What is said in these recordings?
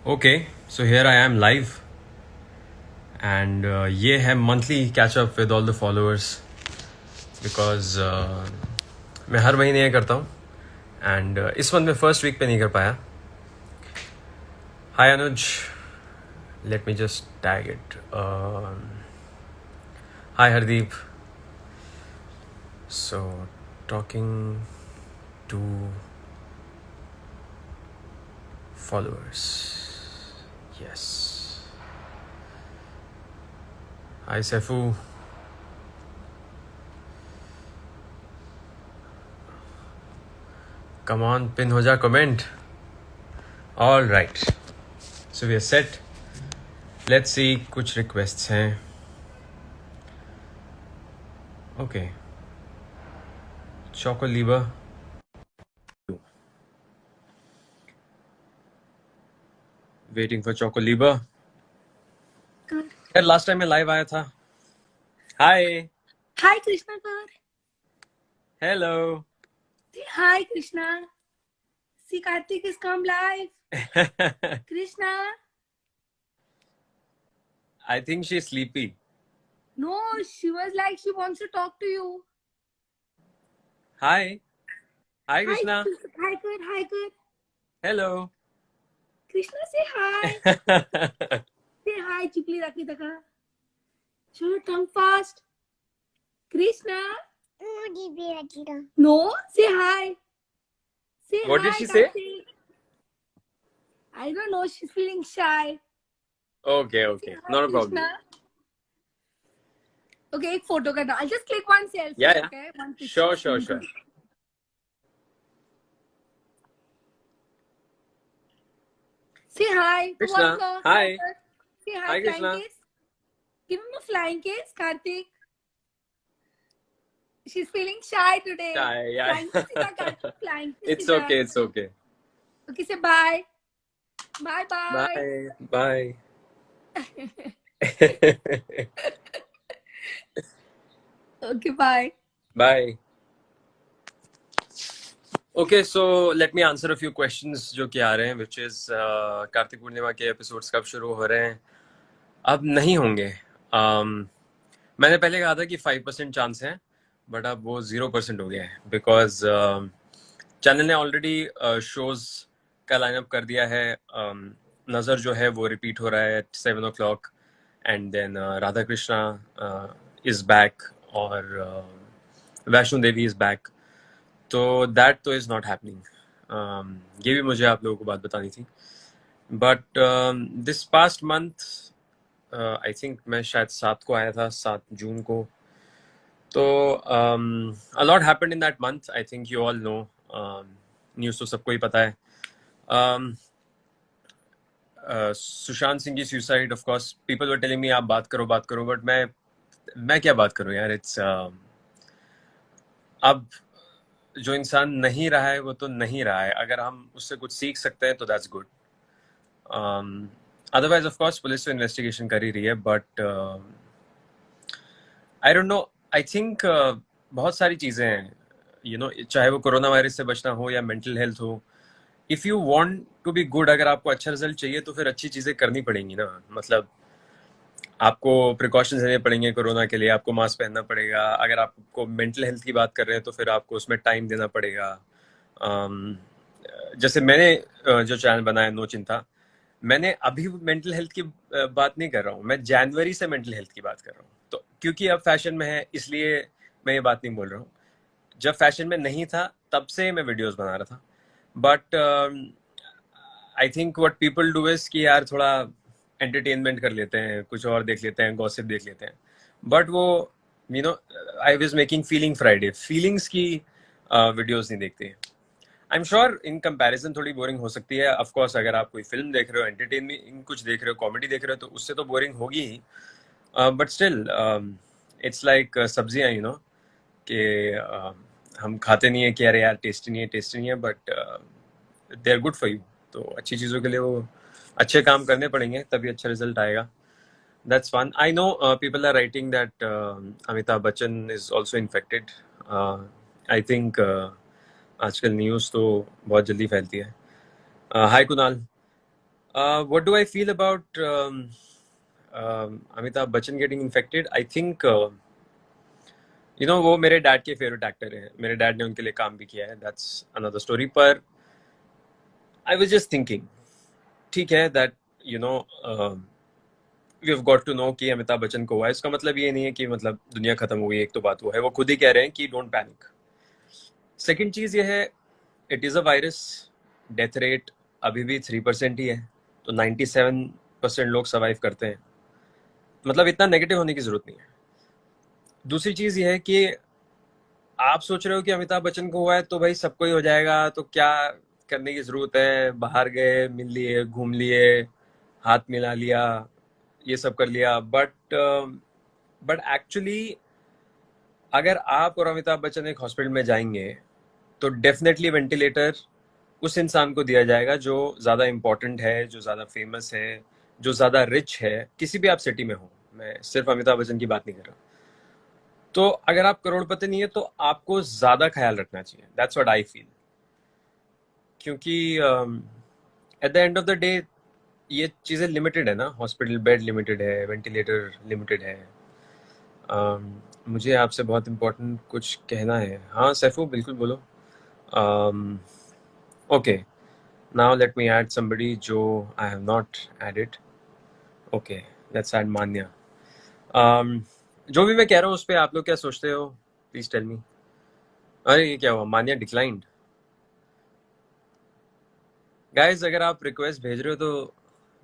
Okay, so here I am live, and ये है monthly catch up with all the followers because मैं हर महीने ये करता हूँ and इस month में first week पे नहीं कर पाया. Hi Anuj, let me just tag it. Hi Hardeep. So talking to followers. Yes. Hi Saifu. Come on, pin हो जा comment. All right. So we are set. Let's see कुछ requests हैं. Okay. Chocoliba. Waiting for Chocoliba. यार last time मैं live आया था. Hi. Hi Krishna sir. Hello. Say hi Krishna. See Karthik is come live. Krishna. I think she's sleepy. No, she was like she wants to talk to you. Hi. Hi Krishna. Hi Kar. Hi Kar. Hello. Krishna say hi. Say hi Chikli Raki Taka. Show your tongue fast. Krishna. No, say hi. Say What hi, did she say? Karthik. I don't know, she's feeling shy. Okay, okay. Not a problem. Krishna. Okay, एक photo करना. I'll just click one selfie. Yeah, yeah. Okay, one picture. Sure, sure, sure. Say hi. Krishna. Hi. Say hi, Hi, flying Krishna. kiss. Give him a flying kiss, Karthik. She's feeling shy today. Yeah. Flying kiss, Karthik. Flying kiss. It's okay, it's okay. Okay, say bye. Bye, bye. Bye. Bye. Okay, bye. Bye. Okay, so let me answer a few questions जो कि आ रहे हैं, which is Kartik Purnima के episodes कब शुरू हो रहे हैं? अब नहीं होंगे. मैंने पहले कहा था कि 5% चांस है, बट अब वो 0% हो गया है बिकॉज चैनल ने ऑलरेडी शोज का लाइनअप कर दिया है. नज़र जो है वो रिपीट हो रहा है at 7 o'clock, and then Radha Krishna is back और वैष्णो देवी इज बैक. तो दैट तो इज़ नॉट हैपनिंग. ये भी मुझे आप लोगों को बात बतानी थी. But this past month I think मैं शायद 7 को आया था, 7 जून को. तो a lot happened in that month. I think you all know. News तो सबको ही पता है. सुशांत सिंह की suicide, of course people were telling me आप बात करो, बट मैं क्या बात करूं यार. इट्स अब जो इंसान नहीं रहा है वो तो नहीं रहा है. अगर हम उससे कुछ सीख सकते हैं तो that's good. Otherwise of course police तो इन्वेस्टिगेशन कर ही रही है, but I don't know. I think बहुत सारी चीज़ें हैं, यू नो, चाहे वो कोरोना वायरस से बचना हो या मेंटल हेल्थ हो. If you want to be good, अगर आपको अच्छा रिजल्ट चाहिए तो फिर अच्छी चीज़ें करनी पड़ेंगी ना. मतलब आपको प्रिकॉशंस लेने पड़ेंगे कोरोना के लिए, आपको मास्क पहनना पड़ेगा. अगर आपको मेंटल हेल्थ की बात कर रहे हैं तो फिर आपको उसमें टाइम देना पड़ेगा. जैसे मैंने जो चैनल बनाया नो चिंता, मैंने अभी मेंटल हेल्थ की बात नहीं कर रहा हूँ. मैं जनवरी से मेंटल हेल्थ की बात कर रहा हूँ. तो क्योंकि अब फैशन में है इसलिए मैं ये बात नहीं बोल रहा हूँ. जब फैशन में नहीं था तब से मैं वीडियोस बना रहा था. But I think what people do is कि यार थोड़ा एंटरटेनमेंट कर लेते हैं, कुछ और देख लेते हैं, गॉसिप देख लेते हैं. बट वो you know, I was making feeling Friday, feelings की वीडियोस नहीं देखते. I am sure in comparison थोड़ी बोरिंग हो सकती है. ऑफ कोर्स अगर आप कोई फिल्म देख रहे हो, एंटरटेनमेंट कुछ देख रहे हो, कॉमेडी देख रहे हो, तो उससे तो बोरिंग होगी ही. बट स्टिल इट्स लाइक सब्जियां, यू नो, कि हम खाते नहीं है कि अरे यार टेस्टी नहीं है, but they are good for you. तो अच्छी चीज़ों के लिए वो अच्छे काम करने पड़ेंगे, तभी अच्छा रिजल्ट आएगा. That's fun. I know people are writing that Amitabh Bachchan is also infected. I think आजकल न्यूज़ तो बहुत जल्दी फैलती है. हाय Kunal. What do I feel about Amitabh Bachchan getting infected? I think वो मेरे डैड के फेवरेट एक्टर हैं. मेरे डैड ने उनके लिए काम भी किया है. That's another story. पर I was just thinking, ठीक है that we have got to know कि अमिताभ बच्चन को हुआ है. इसका मतलब ये नहीं है कि मतलब दुनिया खत्म हो गई. एक तो बात वो है, वो खुद ही कह रहे हैं कि डोंट पैनिक. सेकेंड चीज ये है, it is a virus. Death rate अभी भी 3% ही है, तो 97% लोग सर्वाइव करते हैं. मतलब इतना नेगेटिव होने की जरूरत नहीं है. दूसरी चीज ये है कि आप सोच रहे हो कि अमिताभ बच्चन को हुआ है तो भाई सबको ही हो जाएगा, तो क्या करने की जरूरत है. बाहर गए, मिल लिए, घूम लिए, हाथ मिला लिया, ये सब कर लिया. बट एक्चुअली अगर आप और अमिताभ बच्चन एक हॉस्पिटल में जाएंगे तो डेफिनेटली वेंटिलेटर उस इंसान को दिया जाएगा जो ज्यादा इंपॉर्टेंट है, जो ज्यादा फेमस है, जो ज्यादा रिच है. किसी भी आप सिटी में हो, मैं सिर्फ अमिताभ बच्चन की बात नहीं कर रहा. तो अगर आप करोड़पति नहीं है तो आपको ज्यादा ख्याल रखना चाहिए. That's what I feel. क्योंकि at the end of the day ये चीजें लिमिटेड है ना. हॉस्पिटल बेड लिमिटेड है, वेंटिलेटर लिमिटेड है. मुझे आपसे बहुत इम्पोर्टेंट कुछ कहना है. हाँ सैफू, बिल्कुल बोलो. Okay, now let me add somebody जो I have not added. Okay, let's add Manya. जो भी मैं कह रहा हूँ उस पर आप लोग क्या सोचते हो, प्लीज टेल मी. अरे ये क्या हुआ, मान्या डिक्लाइंड. गाइस अगर आप रिक्वेस्ट भेज रहे हो तो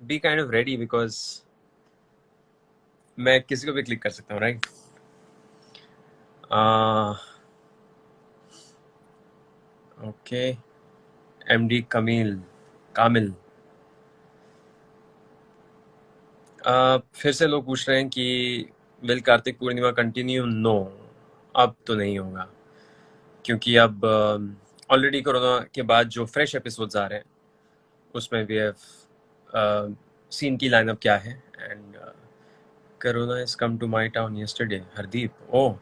be kind of ready, because मैं किसी को भी क्लिक कर सकता हूँ, राइट. ओके, एमडी कामिल. फिर से लोग पूछ रहे हैं कि will Kartik Purnima continue. No, अब तो नहीं होगा, क्योंकि अब ऑलरेडी कोरोना के बाद जो फ्रेश एपिसोड्स आ रहे हैं उसमें भी हैव सीन की लाइनअप क्या है. And corona is come to my town yesterday. Hardeep, oh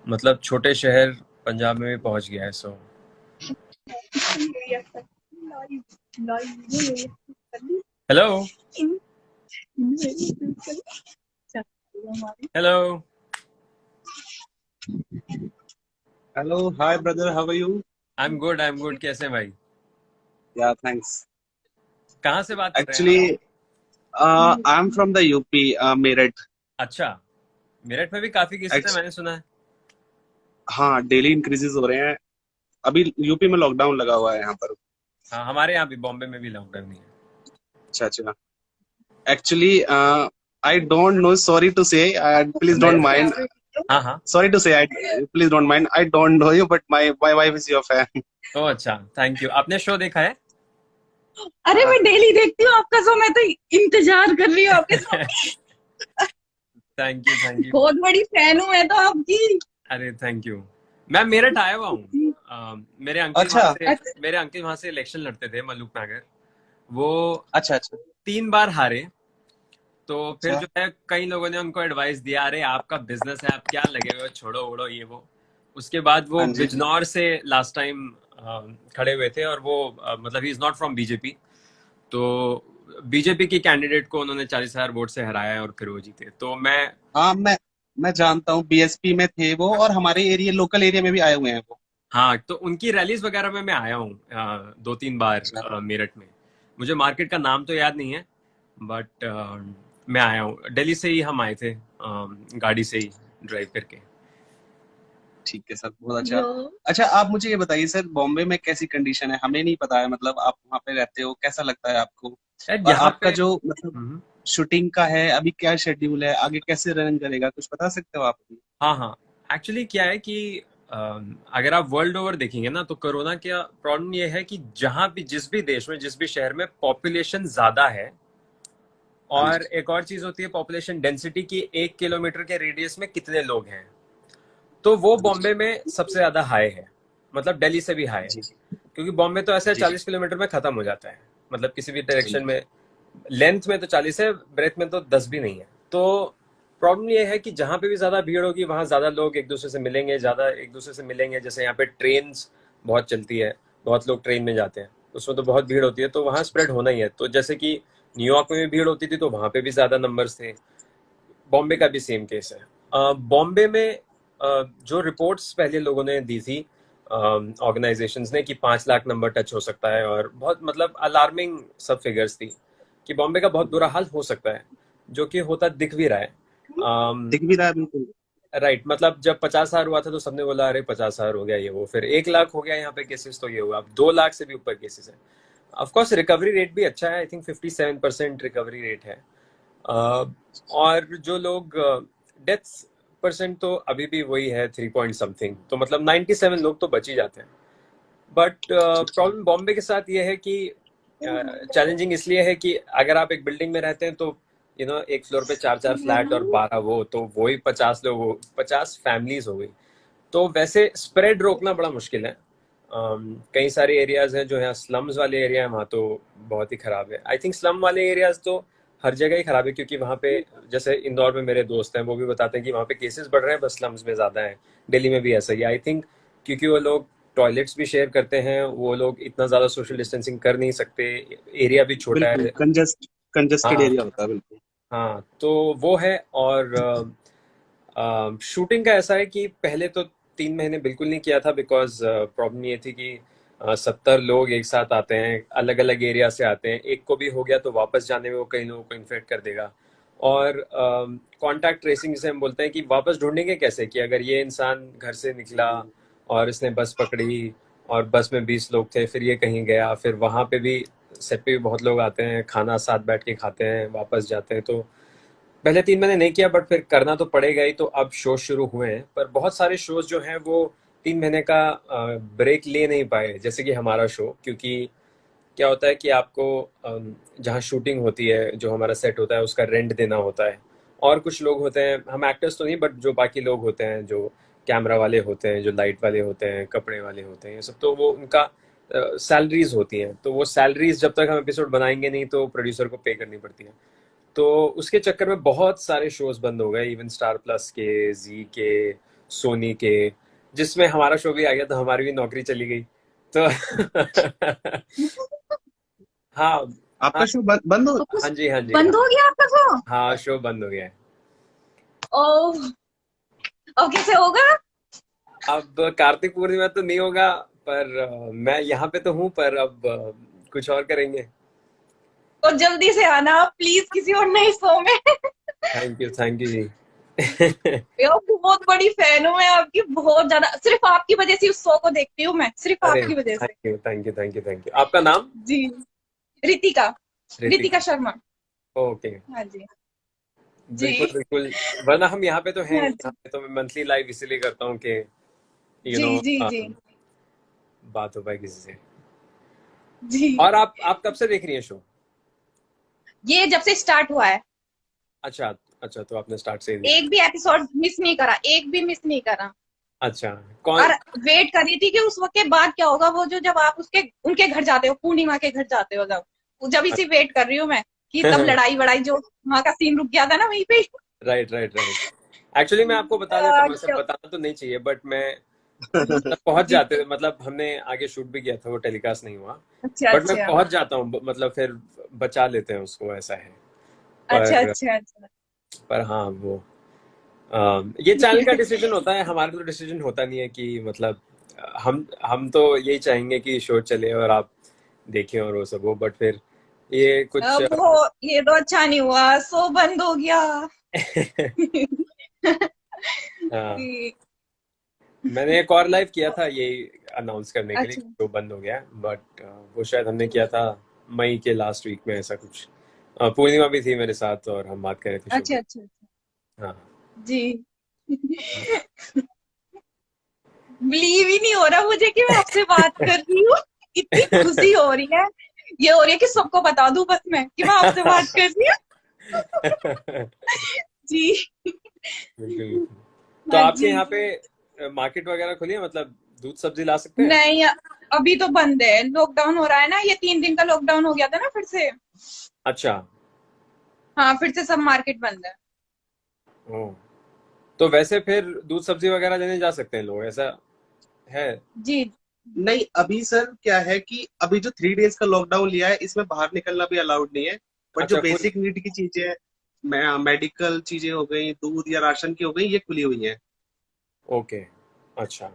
मतलब छोटे शहर पंजाब में भी पहुंच गया है. So hello hello. Hello, hi brother, how are you? I am good. कैसे हैं भाई? Yeah, thanks. कहाँ से बात कर रहे हैं Actually, I'm from the UP, Meerut. आप? अच्छा, मेरठ में भी काफी केसेस है, Act- मैंने सुना है. हाँ, डेली इंक्रीजेस हो रहे हैं. अभी यूपी में लॉकडाउन लगा हुआ है यहाँ पर. हाँ, हमारे यहाँ भी बॉम्बे में भी लॉकडाउन नहीं है. अच्छा अच्छा. Actually, I don't know. Sorry to say, please don't mind. हाँ हाँ. Sorry to say, please don't mind. I don't know you, but my wife is your fan. ओह अच्छा, थैंक यू. आपने शो देखा है? अरे मैं डेली देखती हूँ आपका शो, मैं तो इंतजार कर रही हूँ आपके शो. Thank you. बहुत बड़ी फैन हूँ मैं तो आपकी. अरे थैंक यू. मैं मेरठ आया हुआ हूँ. मेरे अंकल अच्छा. वहाँ से इलेक्शन लड़ते थे, मलूक नगर. वो अच्छा अच्छा. 3 बार हारे. तो फिर अच्छा. जो है कई लोगों ने उनको एडवाइस दिया, अरे आपका बिजनेस है, आप क्या लगे हुए हो, छोड़ो उड़ो ये वो. उसके बाद वो हाँ जी. बिजनौर से लास्ट टाइम खड़े हुए थे, और वो मतलब he is not from BJP. तो बीजेपी की कैंडिडेट को उन्होंने 40,000 वोट से हराया और फिर वो जीते. तो मैं हाँ, मैं जानता हूँ. बीएसपी में थे वो, और हमारे एरिया, लोकल एरिया में भी आए हुए हैं वो. हाँ, तो उनकी रैलीज वगैरह में मैं आया हूँ 2-3 बार अच्छा. मेरठ में. मुझे मार्केट का नाम तो याद नहीं है, बट मैं आया हूँ. दिल्ली से ही हम आए थे, गाड़ी से ही ड्राइव करके. ठीक है सर, बहुत अच्छा. अच्छा, आप मुझे ये बताइए सर, बॉम्बे में कैसी कंडीशन है? हमें नहीं पता है. मतलब आप वहाँ पे रहते हो, कैसा लगता है आपको? यार और यहाँ आपका पे जो मतलब हम्म, शूटिंग का है, अभी क्या शेड्यूल है, आगे कैसे रन करेगा, कुछ बता सकते हो आप अभी? हाँ, एक्चुअली क्या है कि अगर आप वर्ल्ड ओवर देखेंगे ना, तो कोरोना का प्रॉब्लम ये है कि जहां भी, जिस भी देश में, जिस भी शहर में पॉपुलेशन ज्यादा है, हाँ और जी. एक और चीज होती है पॉपुलेशन डेंसिटी की, 1 किलोमीटर के रेडियस में कितने लोग हैं. तो वो हाँ जी. बॉम्बे में सबसे ज्यादा हाई है, मतलब दिल्ली से भी हाई है. जी क्योंकि बॉम्बे तो ऐसे जी. 40 किलोमीटर में खत्म हो जाता है, मतलब किसी भी जी डायरेक्शन में. लेंथ में तो 40 है, ब्रेथ में तो 10 भी नहीं है. तो प्रॉब्लम ये है कि जहां पे भी ज्यादा भीड़ होगी वहां ज्यादा लोग एक दूसरे से मिलेंगे, ज्यादा एक दूसरे से मिलेंगे. जैसे यहाँ पे ट्रेन बहुत चलती है, बहुत लोग ट्रेन में जाते हैं. उसमें तो बहुत भीड़ होती है, तो वहाँ स्प्रेड होना ही है। तो जैसे कि न्यूयॉर्क में भी भीड़ होती थी, तो वहाँ पे भी ज्यादा नंबर्स थे। बॉम्बे का भी सेम केस है। बॉम्बे में जो रिपोर्ट्स पहले लोगों ने दी थी ऑर्गेनाइजेशंस ने कि 5 लाख नंबर टच हो सकता है, और बहुत मतलब अलार्मिंग सब फिगर्स थी कि बॉम्बे का बहुत बुरा हाल हो सकता है, जो कि होता दिख भी रहा है। दिख भी रहा है बिल्कुल। राइट, मतलब जब 50,000 हुआ था तो सबने बोला अरे 50,000 हो गया ये वो, फिर 1 लाख हो गया यहाँ पे केसेस, तो ये हुआ, अब 2 लाख से भी ऊपर केसेस है। ऑफ कोर्स रिकवरी रेट भी अच्छा है, आई थिंक 57% रिकवरी रेट है। और जो लोग डेथ्स परसेंट तो अभी भी वही है 3 पॉइंट समथिंग, तो मतलब 97 लोग तो बच ही जाते हैं। बट प्रॉब्लम बॉम्बे के साथ ये है कि चैलेंजिंग इसलिए है कि अगर आप एक बिल्डिंग में रहते हैं तो एक फ्लोर पे 4 4 फ्लैट और 12 वो, तो वही 50 लोग, 50 फैमिलीज हो गई। तो वैसे स्प्रेड रोकना बड़ा मुश्किल है। कई सारे एरियाज हैं जो है स्लम्स वाले एरिया है, वहाँ तो बहुत ही खराब है। आई थिंक स्लम वाले एरियाज तो हर जगह ही खराब है, क्योंकि वहाँ पे जैसे इंदौर में मेरे दोस्त हैं, वो भी बताते हैं कि वहाँ पे केसेस बढ़ रहे हैं, बस स्लम्स में ज्यादा है। दिल्ली में भी ऐसा ही आई थिंक, क्योंकि वो लोग टॉयलेट्स भी शेयर करते हैं, वो लोग इतना ज्यादा सोशल डिस्टेंसिंग कर नहीं सकते, एरिया भी छोटा बिल्कुल है। कंजेस्टेड हाँ एरिया होता है बिल्कुल। हाँ, तो वो है। और शूटिंग का ऐसा है कि पहले तो 3 महीने बिल्कुल नहीं किया था, बिकॉज प्रॉब्लम ये थी कि 70 लोग एक साथ आते हैं, अलग अलग एरिया से आते हैं, एक को भी हो गया तो वापस जाने में वो कई लोगों को इन्फेक्ट कर देगा। और कांटेक्ट ट्रेसिंग जिसे हम बोलते हैं कि वापस ढूंढेंगे कैसे, कि अगर ये इंसान घर से निकला और इसने बस पकड़ी और बस में 20 लोग थे, फिर ये कहीं गया, फिर वहां पे भी सेट पे भी बहुत लोग आते हैं, खाना साथ बैठ के खाते हैं, वापस जाते हैं। तो पहले 3 महीने नहीं किया, बट फिर करना तो पड़ेगा ही, तो अब शो शुरू हुए हैं, पर बहुत सारे शोज जो हैं वो 3 महीने का ब्रेक ले नहीं पाए, जैसे कि हमारा शो। क्योंकि क्या होता है कि आपको जहाँ शूटिंग होती है, जो हमारा सेट होता है, उसका रेंट देना होता है। और कुछ लोग होते हैं, हम एक्टर्स तो नहीं, बट जो बाकी लोग होते हैं, जो कैमरा वाले होते हैं, जो लाइट वाले होते हैं, कपड़े वाले होते हैं, ये सब तो वो उनका सैलरीज होती हैं, तो वो सैलरीज जब तक हम एपिसोड बनाएंगे नहीं तो प्रोड्यूसर को पे करनी पड़ती है। तो उसके चक्कर में बहुत सारे शोज बंद हो गए, इवन स्टार प्लस के, जी के, सोनी के, जिसमें हमारा शो भी आ गया, तो हमारी भी नौकरी चली गई। तो हाँ आपका हाँ शो बंद हो। तो हाँ कुछ जी, हाँ जी, हाँ। बंद हो गया आपका शो? हाँ, शो बंद हो गया है। ओह, अब कैसे होगा? अब कार्तिक पूर्णिमा तो नहीं होगा, पर मैं यहाँ पे तो हूँ, पर अब कुछ और करेंगे। तो जल्दी से आना प्लीज, किसी और नए शो में। थैंक यू जी। यार बहुत बड़ी फैन हूँ मैं आपकी, बहुत ज्यादा, सिर्फ आपकी वजह से उस शो को देखती हूँ मैं, सिर्फ अरे आपकी वजह से। Thank you. आपका नाम? जी, रितिका, रितिका ऋतिका। शर्मा। ओके। हाँ जी। बिल्कुल जी। बिल्कुल। वरना हम यहाँ पे तो हैं, हाँ यहाँ जी। पे तो मैं मंथली लाइव इसीलिए करता हूँ कि यू जी नो जी जी। बात हो पाए किसी से। जी। और आप कब से देख रही हैं शो? ये जब से स्टार्ट हुआ है, अच्छा अच्छा, तो आपने स्टार्ट से ही देखा। एक भी एपिसोड मिस नहीं करा, एक भी मिस नहीं करा। अच्छा। कौन? और वेट कर रही थी कि उस वक्त के बाद क्या होगा, वो जो जब आप उसके उनके घर जाते हो, पूर्णिमा के घर जाते हो, जब जब इसी वेट कर रही हूँ मैं, कि तब लड़ाई वड़ाई जो वहां का सीन रुक गया था ना वहीं पे। राइट। एक्चुअली मैं आपको बता देता हूँ, ऐसे बताना तो नहीं चाहिए, बट मैं मतलब पहुंच जी। जाते, मतलब हमने आगे शूट भी किया था, वो टेलीकास्ट नहीं हुआ। अच्छा बट मैं अच्छा। पहुंच जाता हूँ, मतलब फिर बचा लेते हैं उसको, ऐसा है। अच्छा पर अच्छा अच्छा। हाँ, वो ये चैनल का डिसीजन होता है, हमारा तो डिसीजन होता नहीं है कि मतलब हम तो यही चाहेंगे कि शो चले और आप देखें और वो सब हो, बट फिर ये कुछ अब वो, ये तो अच्छा नहीं हुआ, शो बंद हो गया। हाँ, जी। मैंने एक और लाइव किया था ये अनाउंस करने के लिए अच्छा कि शो बंद हो गया, बट वो शायद हमने किया था मई के लास्ट वीक में, ऐसा कुछ। पूर्णिमा भी थी मेरे साथ और हम बात कर रहे थे शो अच्छा पे। अच्छा अच्छा। हाँ जी। बिलीव ही नहीं हो रहा मुझे कि मैं आपसे बात कर रही हूँ। इतनी खुशी हो रही है, ये हो रही है कि सबको बता दूं बस मैं कि मैं आपसे बात कर रही हूँ। जी। बिल्कुल। तो हाँ आपके जी। यहाँ पे मार्केट वगैरह खुली है, मतलब दूध सब्जी ला सकते हैं? नहीं, अभी तो बंद है, लॉकडाउन हो रहा है ना, ये 3 दिन का लॉकडाउन हो गया था ना फिर से। अच्छा। हाँ, फिर से सब मार्केट बंद है। ओ, तो वैसे फिर दूध सब्जी वगैरह लेने जा सकते हैं लोग, ऐसा है? जी नहीं, अभी सर क्या है कि अभी जो 3 डेज का लॉकडाउन लिया है इसमें बाहर निकलना भी अलाउड नहीं है, बट जो अच्छा फुल। बेसिक नीड की चीजें, मेडिकल चीजें हो गई, दूध या राशन की हो गई, ये खुली हुई हैं। ओके। अच्छा।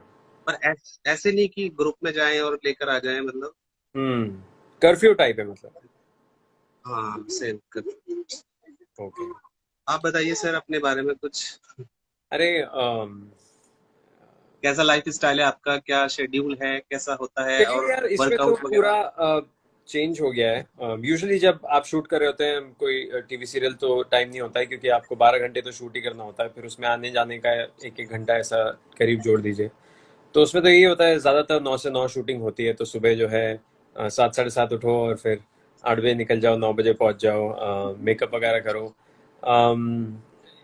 पर ऐसे नहीं कि ग्रुप में जाएं और लेकर आ जाएं, मतलब। हम्म। कर्फ्यू टाइप है मतलब। हाँ, सेम कर। ओके। आप बताइए सर अपने बारे में कुछ। अरे कैसा लाइफ स्टाइल है आपका, क्या शेड्यूल है, कैसा होता है, चलिए और यार, इसमें तो वर्कआउट वगैरह। पूरा चेंज हो गया है। यूजुअली जब आप शूट कर रहे होते हैं कोई टीवी सीरियल तो टाइम नहीं होता है, क्योंकि आपको 12 घंटे तो शूट ही करना होता है, फिर उसमें आने जाने का एक एक घंटा ऐसा करीब जोड़ दीजिए। तो उसमें तो यही होता है, ज्यादातर 9 से 9 शूटिंग होती है, तो सुबह जो है 7 साढ़े 7 उठो और फिर 8 बजे निकल जाओ, 9 बजे पहुंच जाओ, मेकअप वगैरह करो,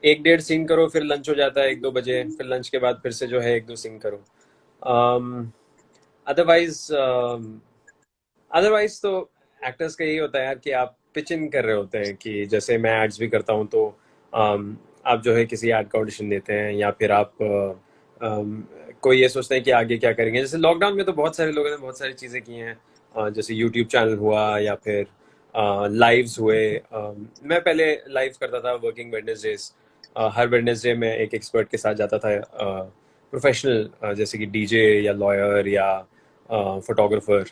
एक डेढ़ सीन करो, फिर लंच हो जाता है 1-2 बजे, फिर लंच के बाद फिर से जो है 1-2 सीन करो। अदरवाइज अदरवाइज तो एक्टर्स का यही होता है यार कि आप पिच इन कर रहे होते हैं, कि जैसे मैं एड्स भी करता हूँ, तो आप जो है किसी एड का ऑडिशन देते हैं, या फिर आप कोई ये सोचते हैं कि आगे क्या करेंगे। जैसे लॉकडाउन में तो बहुत सारे लोगों ने बहुत सारी चीज़ें की हैं, जैसे यूट्यूब चैनल हुआ, या फिर लाइव्स हुए। मैं पहले लाइव करता था वर्किंग वेडनेसडेज। हर वेडनेसडे में एक एक्सपर्ट के साथ जाता था, प्रोफेशनल, जैसे कि डीजे या लॉयर या फोटोग्राफर।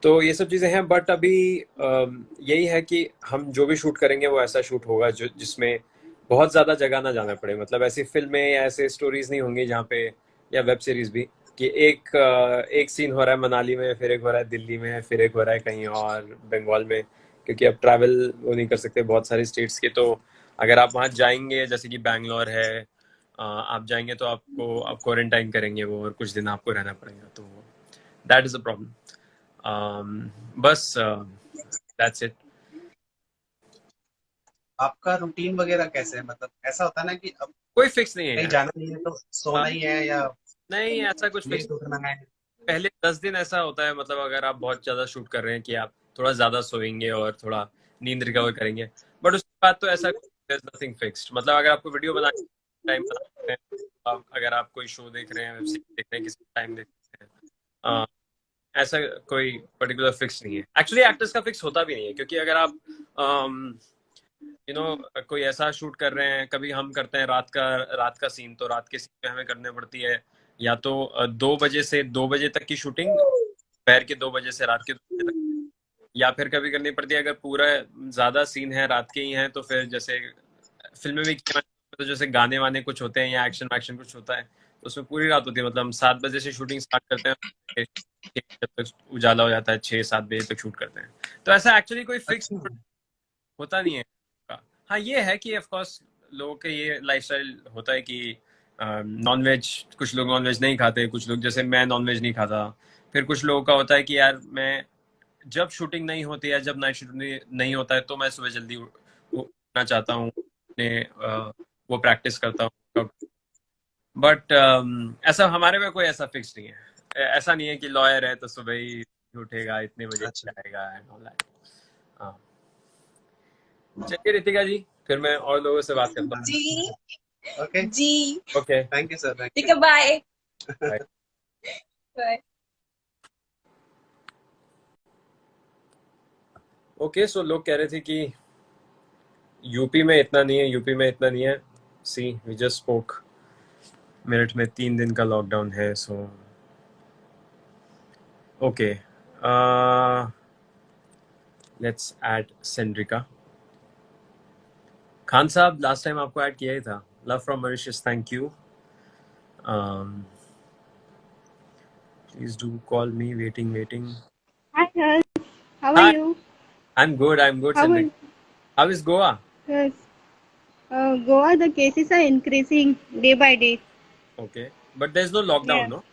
तो ये सब चीज़ें हैं, बट अभी यही है कि हम जो भी शूट करेंगे वो ऐसा शूट होगा जो जिसमें बहुत ज़्यादा जगह ना जाना पड़े। मतलब ऐसी फिल्में या ऐसे स्टोरीज नहीं होंगी जहाँ पे, या वेब सीरीज भी, कि एक सीन हो रहा है मनाली में, फिर एक हो रहा है दिल्ली में, फिर एक हो रहा है कहीं और बंगाल में, क्योंकि अब ट्रैवल वो नहीं कर सकते बहुत सारी स्टेट्स के। तो अगर आप वहाँ जाएंगे, जैसे कि बैंगलोर है, आप जाएंगे तो आपको आप क्वारंटाइन करेंगे वो, और कुछ दिन आपको रहना पड़ेगा, तो दैट इज़ अ प्रॉब्लम। बस दैट्स इट। आपका रूटीन वगैरह कैसे है, मतलब ऐसा होता है ना कि अब कोई फिक्स नहीं है कहीं यार। जाना नहीं है तो हाँ, सोना ही है, या नहीं ऐसा कुछ फिक्स। लेट उठना है। पहले 10 दिन ऐसा होता है, मतलब अगर आप बहुत ज्यादा शूट कर रहे हैं, कि आप थोड़ा ज्यादा सोएंगे और थोड़ा नींद रिकवर करेंगे। बट उसके बाद तो ऐसा नथिंग फिक्स्ड। मतलब अगर आपको वीडियो बनाने टाइम बना सकते हैं, अगर आप कोई शो देख रहे हैं, वेब सीरीज देख रहे हैं, किसी टाइम देख सकते हैं। ऐसा कोई पर्टिकुलर फिक्स नहीं है। एक्चुअली एक्टर्स का फिक्स होता भी नहीं है, क्योंकि अगर आप कोई ऐसा शूट कर रहे हैं, कभी हम करते हैं रात का सीन, तो रात के सीन में हमें करनी पड़ती है या तो 2 बजे से 2 बजे तक की शूटिंग, दोपहर के 2 बजे से रात के 2 बजे तक, या फिर कभी करनी पड़ती है अगर पूरा ज्यादा सीन है रात के ही हैं, तो फिर जैसे फिल्में भी किया मैंने, तो जैसे गाने वाने कुछ होते हैं या एक्शन वैक्शन कुछ होता है, तो उसमें पूरी रात होती है। मतलब हम 7 बजे से शूटिंग स्टार्ट करते हैं, जब तक उजाला हो जाता है 6-7 बजे तक शूट करते हैं। तो ऐसा एक्चुअली कोई फिक्स अच्छा। होता नहीं है का। हाँ ये है कि ऑफ कोर्स लोगों के ये लाइफस्टाइल होता है कि नॉन वेज, कुछ लोग नॉन वेज नहीं खाते, कुछ लोग, जैसे मैं नॉन वेज नहीं खाता। फिर कुछ लोगों का होता है कि यार मैं जब शूटिंग नहीं होती है, जब नाइट शूटिंग नहीं होता है, तो मैं सुबह जल्दी उठना चाहता हूँ, वो प्रैक्टिस करता हूँ। बट ऐसा हमारे में कोई ऐसा फिक्स नहीं है। ऐसा नहीं है कि लॉयर है तो सुबह ही उठेगा, इतने बजे अच्छा। जाएगा एंड ऑल दैट। हाँ। चलिए रितिका जी, फिर मैं और लोगों से बात करता जी। ओके। जी। हूँ। Okay. Thank you sir, thank ठीक है, बाय। यू। बाय। ओके, सो लोग कह रहे थे कि यूपी में इतना नहीं है, यूपी में इतना नहीं है। See we just spoke, Meerut में 3 दिन का लॉकडाउन है। So okay, let's add Sendrika Khan sahab. Last time आपको ऐड किया ही था। Love from Mauritius, thank you. Please do call me, waiting waiting. Hi, Harsh. How are hi, you? I am good How are Sendrika. How is Goa? yes. Goa, the cases are increasing day by day. Okay, but there is no lockdown, Yeah. No?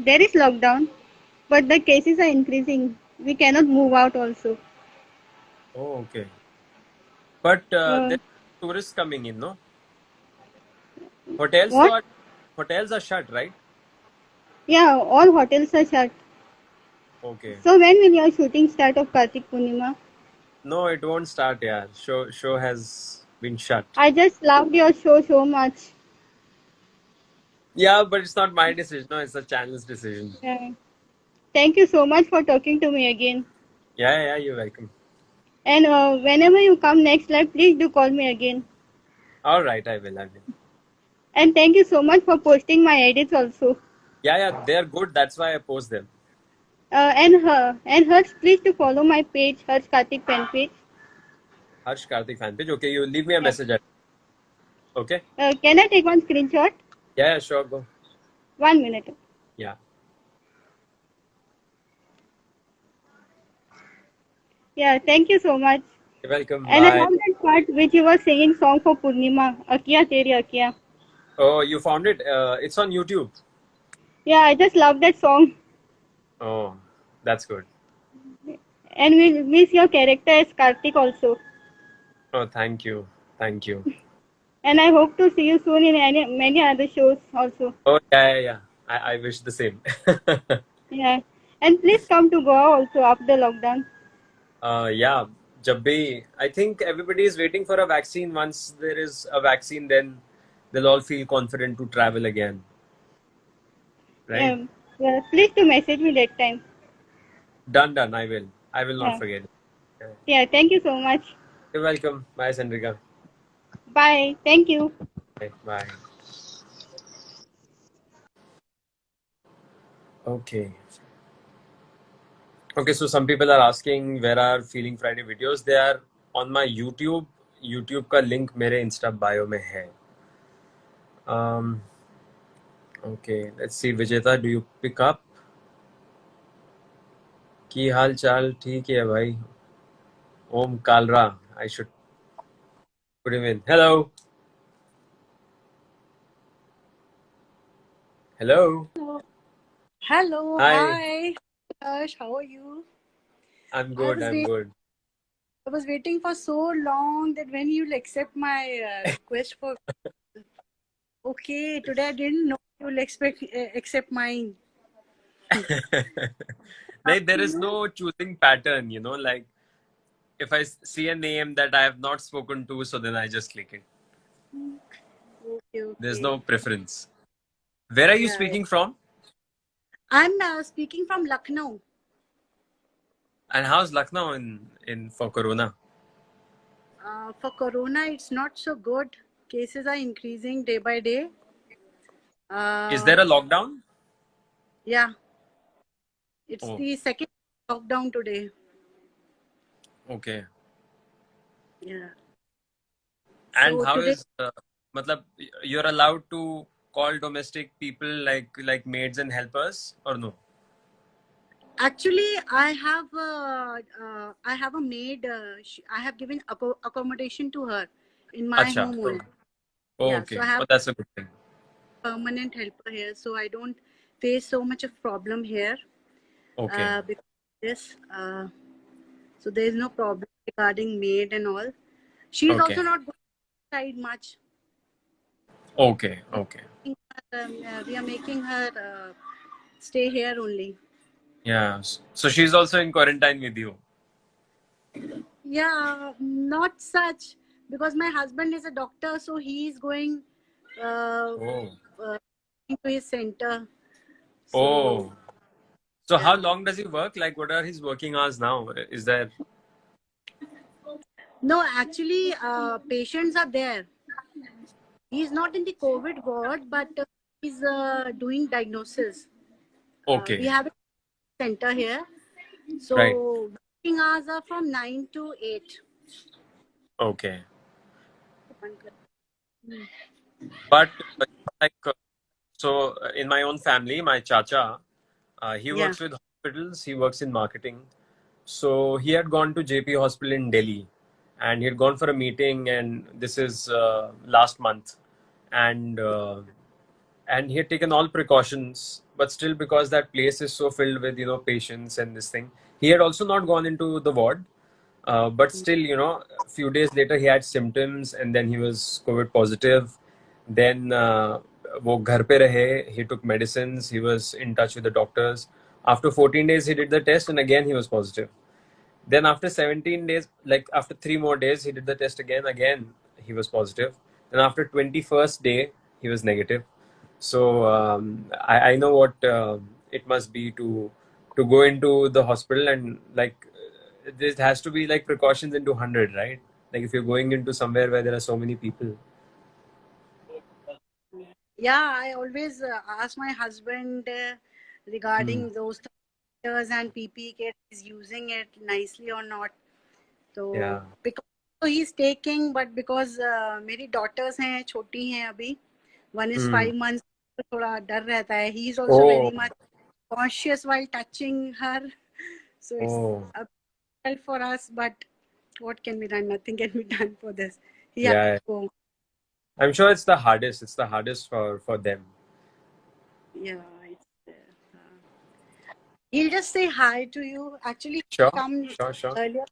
There is lockdown, but the cases are increasing. We cannot move out also. Okay, but Uh, there tourist coming in, no? Hotels what? तो hotels are shut, right? Yeah, all hotels are shut. Okay. So when will your shooting start of Kartik Purnima? No, it won't start, yeah. Show has been shut. I just loved your show so much. Yeah, but it's not my decision. No, it's the channel's decision. Yeah. Thank you so much for talking to me again. Yeah, you're welcome. And whenever you come next live, please do call me again. All right, I will. And thank you so much for posting my edits also. Yeah, they're good. That's why I post them. And Harsh, please to follow my page, Harsh Karthik fan page. Harsh Karthik fan page. Okay, you leave me a Yeah. message. Okay. Can I take one screenshot? Yeah, sure. Go. 1 minute. Yeah. Yeah, thank you so much. You're welcome. And I Bye. love that part which you were singing song for Purnima, Akiya Teri Akiya. Oh, you found it? It's on YouTube. Yeah, I just love that song. Oh, that's good. And we miss your character as Karthik also. Oh, thank you. Thank you. And I hope to see you soon in many other shows also. Oh, yeah. I wish the same. Yeah. And please come to Goa also after lockdown. Yeah, जब भी I think everybody is waiting for a vaccine. Once there is a vaccine, then they'll all feel confident to travel again, right? Yeah, please to message me that time. Done. I will not Yeah. forget. Yeah. Yeah, thank you so much. You're welcome. Bye, Sandrika. Bye. Thank you. Bye. Okay. Okay, so some people are asking where are Feeling Friday videos. They are on my YouTube. YouTube का link मेरे Insta bio में है. Okay, let's see. Vijeta, do you pick up? की हाल चाल ठीक है भाई. Om Kalra. I should put him in. Hello. Hello. Hello, Hi. hi. Ash, how are you? I'm good. I was waiting for so long that when you'll accept my request for. Okay, today I didn't know you'll accept mine. Like, there is no choosing pattern, you know, like if I see a name that I have not spoken to, so then I just click it. Okay. There's no preference. Where are you speaking from? I'm speaking from Lucknow. And how's Lucknow in for Corona? For Corona, it's not so good. Cases are increasing day by day. Is there a lockdown? Yeah. It's Oh. the second lockdown today. Okay. Yeah. And So how today- is matlab, you're allowed to call domestic people like maids and helpers or no? Actually, I have a maid. I have given accommodation to her in my Acha. home only. Oh, Yeah, okay. so I have Oh, that's a good thing. permanent helper here, so I don't face so much of problem here. Okay. Because this, so there is no problem regarding maid and all. She is Okay. also not going outside much. Okay. We are making her stay here only. Yeah. So she's also in quarantine with you. Yeah, not such, because my husband is a doctor, so he is going into his center. So how long does he work? Like, what are his working hours now? Is there? No, actually, patients are there. He's not in the COVID ward, but he's doing diagnosis. Okay. We have a center here. So Right. working hours are from 9 to 8. Okay. But like, so in my own family, my chacha, he works with hospitals. He works in marketing. So he had gone to JP Hospital in Delhi, and he had gone for a meeting. And this is last month, and he had taken all precautions. But still, because that place is so filled with patients and this thing, he had also not gone into the ward. But still, a few days later, he had symptoms, and then he was COVID positive. Then वो घर पे रहे, he took medicines, he was in touch with the doctors. After 14 days, he did the test, and again he was positive. Then after 17 days, like after 3 more days, he did the test again he was positive. And after 21st day, he was negative. So I know what it must be to go into the hospital, and like there has to be like precautions into 100, right? Like if you're going into somewhere where there are so many people. Yeah, I always ask my husband regarding Hmm. those thermometers and PPE kit, is using it nicely or not. तो Yeah. because so he's taking, but because मेरी daughters हैं, छोटी हैं अभी, one is Hmm. 5 months, तो थोड़ा डर रहता है. He is also very Oh. much cautious while touching her, so it's Oh. a help for us. But what can be done? Nothing can be done for this. He has Yeah. to go. I'm sure it's the hardest. It's the hardest for them. Yeah, it's, he'll just say hi to you. Actually, Sure. come Sure. earlier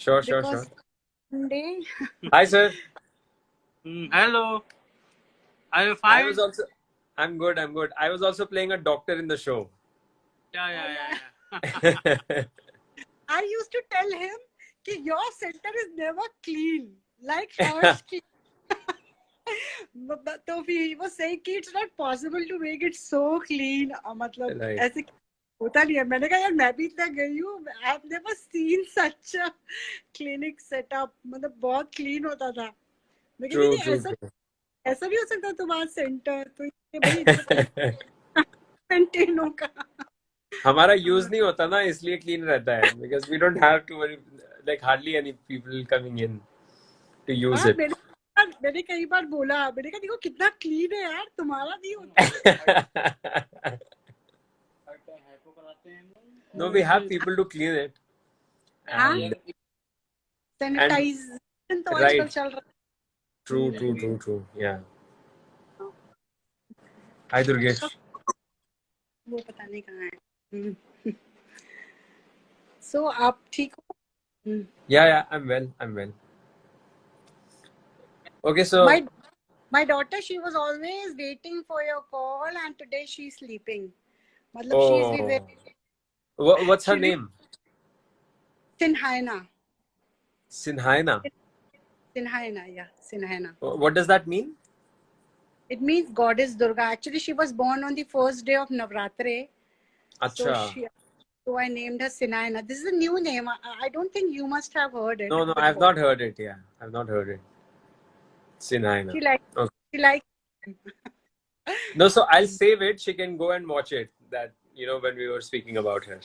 Sure. because Monday. Hi, sir. Hello. Are you I fine? was also. I'm good. I was also playing a doctor in the show. Yeah. I used to tell him that your center is never clean, like hers. So he was saying कि it's not possible to make it so clean. मतलब Right. ऐसे होता नहीं है. मैंने कहा यार मैं भी इतना गई हूँ. I've never seen such a clinic setup. मतलब बहुत clean होता था. मैं True. कहती ऐसा भी हो सकता है तुम्हारा सेंटर. तो ये भाई मेंटेन होगा. हमारा यूज नहीं होता ना, इसलिए क्लीन रहता है, because we don't have to worry, like hardly any people coming in to use it. मैंने कई बार बोला, मैंने कहा देखो कितना क्लीन है यार, तुम्हारा नहीं होता. No, we have people to clean it. And sanitisation तो right. आजकल चल रहा है. True. Yeah. Hi, Durgesh. वो पता नहीं कहाँ है. So आप ठीक हो? Yeah, I'm well. Okay, so My daughter, she was always waiting for your call, and today she's sleeping. मतलब oh, what's her name? Sinhaina. Sinhaina. Yeah, Sinhaina. What does that mean? It means goddess Durga. Actually, she was born on the first day of Navratri. Acha. So I named her Sinhaina. This is a new name. I don't think you must have heard it. No, I've not heard it. Yeah, I've not heard it. Sinhaina. She likes. No, so I'll save it. She can go and watch it. That, when we were speaking about her.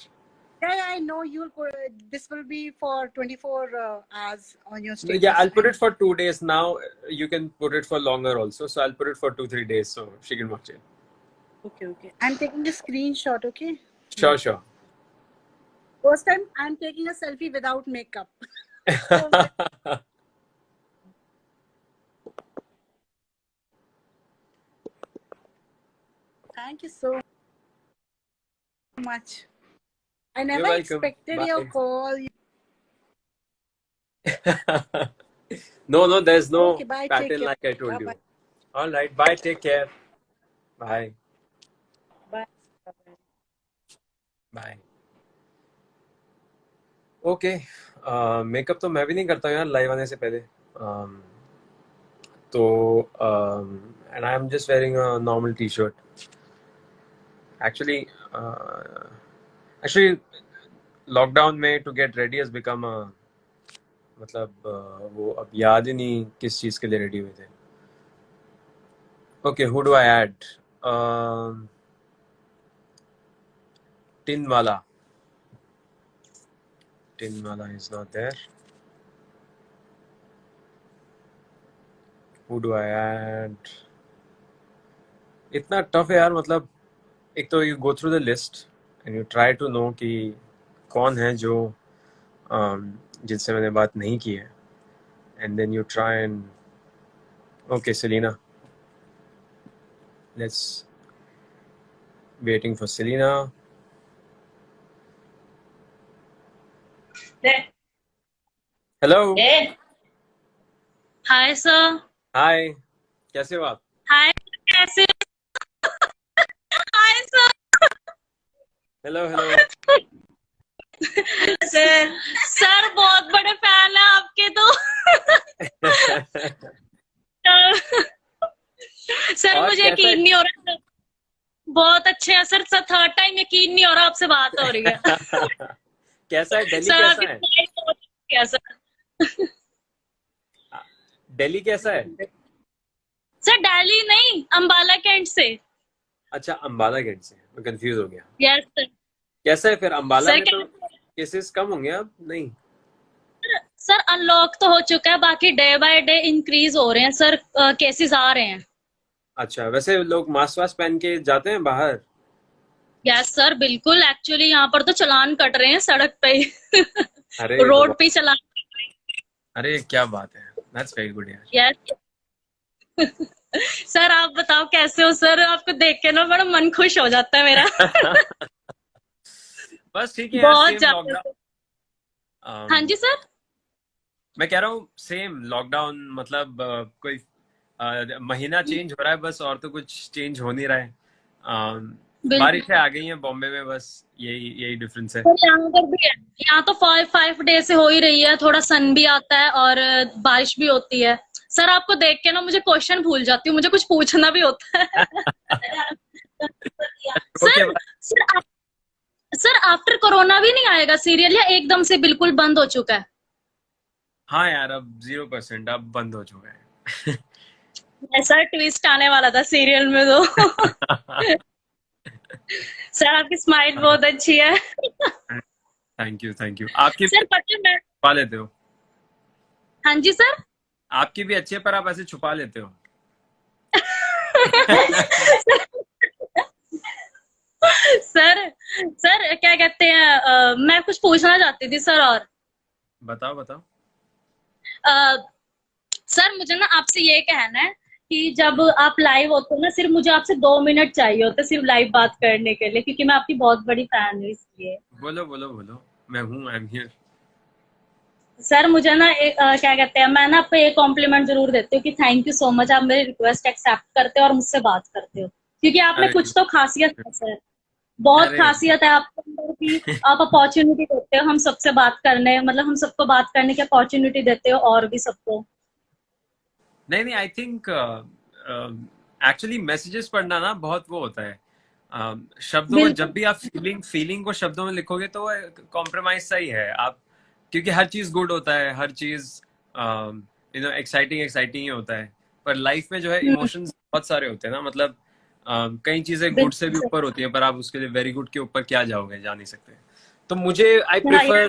Yeah, I know you'll. This will be for 24 hours on your status. Yeah, I'll put it for 2 days. Now you can put it for longer also. So I'll put it for 2-3 days so she can watch it. Okay. I'm taking a screenshot. Okay. Sure. First time I'm taking a selfie without makeup. Thank you so much. I never expected your call. No, there's no Okay, bye, pattern like I told you. All right, bye, take care. Bye. Okay, makeup तो मैं भी नहीं करता हूँ यार live आने से पहले. तो and I am just wearing a normal T shirt. Actually lockdown में to get ready has become मतलब वो अब याद ही नहीं किस चीज के लिए रेडी हुए थे. Okay, who do I add? Tinwala is not there. Who do I add? इतना टफ है यार. मतलब एक तो you go through the list and you try to know कि कौन है जो जिनसे मैंने बात नहीं की है, and then you try and okay, Selena. Let's waiting for Selena. Hello. Hi sir. Hi, कैसे हो आप? हाय, कैसे? Hi sir. हेलो. सर बहुत बड़े फैन है आपके तो. सर मुझे यकीन नहीं हो रहा. अच्छे हैं सर। थर्ड टाइम यकीन नहीं हो रहा आपसे बात हो रही है। कैसा है दिल्ली? सर कैसा आपकी है स्माइल बहुत अच्छी है सर। दिल्ली? कैसा है? सर दिल्ली नहीं, अंबाला कैंट से। अच्छा, अंबाला गेट से, मैं कंफ्यूज हो गया। Yes sir. कैसा है फिर अंबाला सर में? तो केसेस कम होंगे अब? नहीं? सर अनलॉक तो हो चुका है, बाकी डे बाय डे इंक्रीज हो रहे हैं सर, केसेस आ रहे हैं। अच्छा, वैसे लोग मास्क वास्क पहन के जाते हैं बाहर? यस सर बिल्कुल, एक्चुअली यहाँ पर तो चालान कट रहे हैं सड़क पे ही। अरे ये तो रोड पे ही चालान। अरे क्या बात है, दैट्स वेरी गुड यार। यस। सर आप बताओ कैसे हो सर? आपको देख के ना बड़ा मन खुश हो जाता है मेरा। बस ठीक है यार, बहुत सेम ज्यादा। लॉकडाउन। हाँ जी सर। मैं कह रहा हूँ सेम लॉकडाउन, मतलब कोई महीना चेंज हो रहा है बस, और तो कुछ चेंज हो नहीं रहा है। बिल्कुल। बारिशें आ गई हैं बॉम्बे में, बस यही यही डिफरेंस है। सर यहाँ पर भी है, यहाँ तो 5 डे से हो ही रही है, थोड़ा सन भी आता है और बारिश भी होती है। सर आपको देख के ना मुझे क्वेश्चन भूल जाती हूँ, मुझे कुछ पूछना भी होता है। शो के सर बाद सर सर आफ्टर कोरोना भी नहीं आएगा सीरियल, या एकदम से बिल्कुल बंद हो चुका है? हाँ यार, अब 0% अब बंद हो चुका है। ऐसा ट्विस्ट आने वाला था सीरियल में तो। सर आपकी स्माइल बहुत अच्छी है। Thank you thank you. आपकी भी सर पता है मैं। छुपा लेते हो। हाँ जी सर। आपकी भी अच्छी है, पर आप ऐसे छुपा लेते हो। सर सर क्या कहते हैं, मैं कुछ पूछना चाहती थी सर। और बताओ बताओ। अ, सर मुझे ना आपसे ये कहना है कि जब आप लाइव होते हो ना, सिर्फ मुझे आपसे 2 मिनट चाहिए होते सिर्फ लाइव बात करने के लिए, क्योंकि मैं आपकी बहुत बड़ी फैन हूँ इसलिए। बोलो बोलो बोलो, मैं हूँ, आई एम हियर। सर मुझे ना क्या कहते हैं, मैं ना आपको एक कॉम्प्लीमेंट जरूर देती हूँ कि थैंक यू सो मच, आप मेरी रिक्वेस्ट एक्सेप्ट करते हो और मुझसे बात करते हो, क्योंकि आप में अरे कुछ तो खासियत है सर। बहुत अरे खासियत है आपके अंदर की। आप अपॉर्चुनिटी देते हो हम सबसे बात करने, मतलब हम सबको बात करने की अपॉर्चुनिटी देते हो और भी सबको। नहीं नहीं, आई थिंक एक्चुअली मैसेजेस पढ़ना ना बहुत वो होता है। शब्दों को जब बिल्कुल। भी आप फीलिंग फीलिंग को शब्दों में लिखोगे तो वो कॉम्प्रोमाइज सा ही है आप, क्योंकि हर चीज गुड होता है, हर चीज एक्साइटिंग एक्साइटिंग ही होता है। पर लाइफ में जो है हम्म, इमोशंस बहुत सारे होते हैं ना, मतलब कई चीजें गुड से भी बिल्कुल ऊपर होती हैं, पर आप उसके लिए वेरी गुड के ऊपर क्या जाओगे, जा नहीं सकते। तो मुझे आई सर। हाँ prefer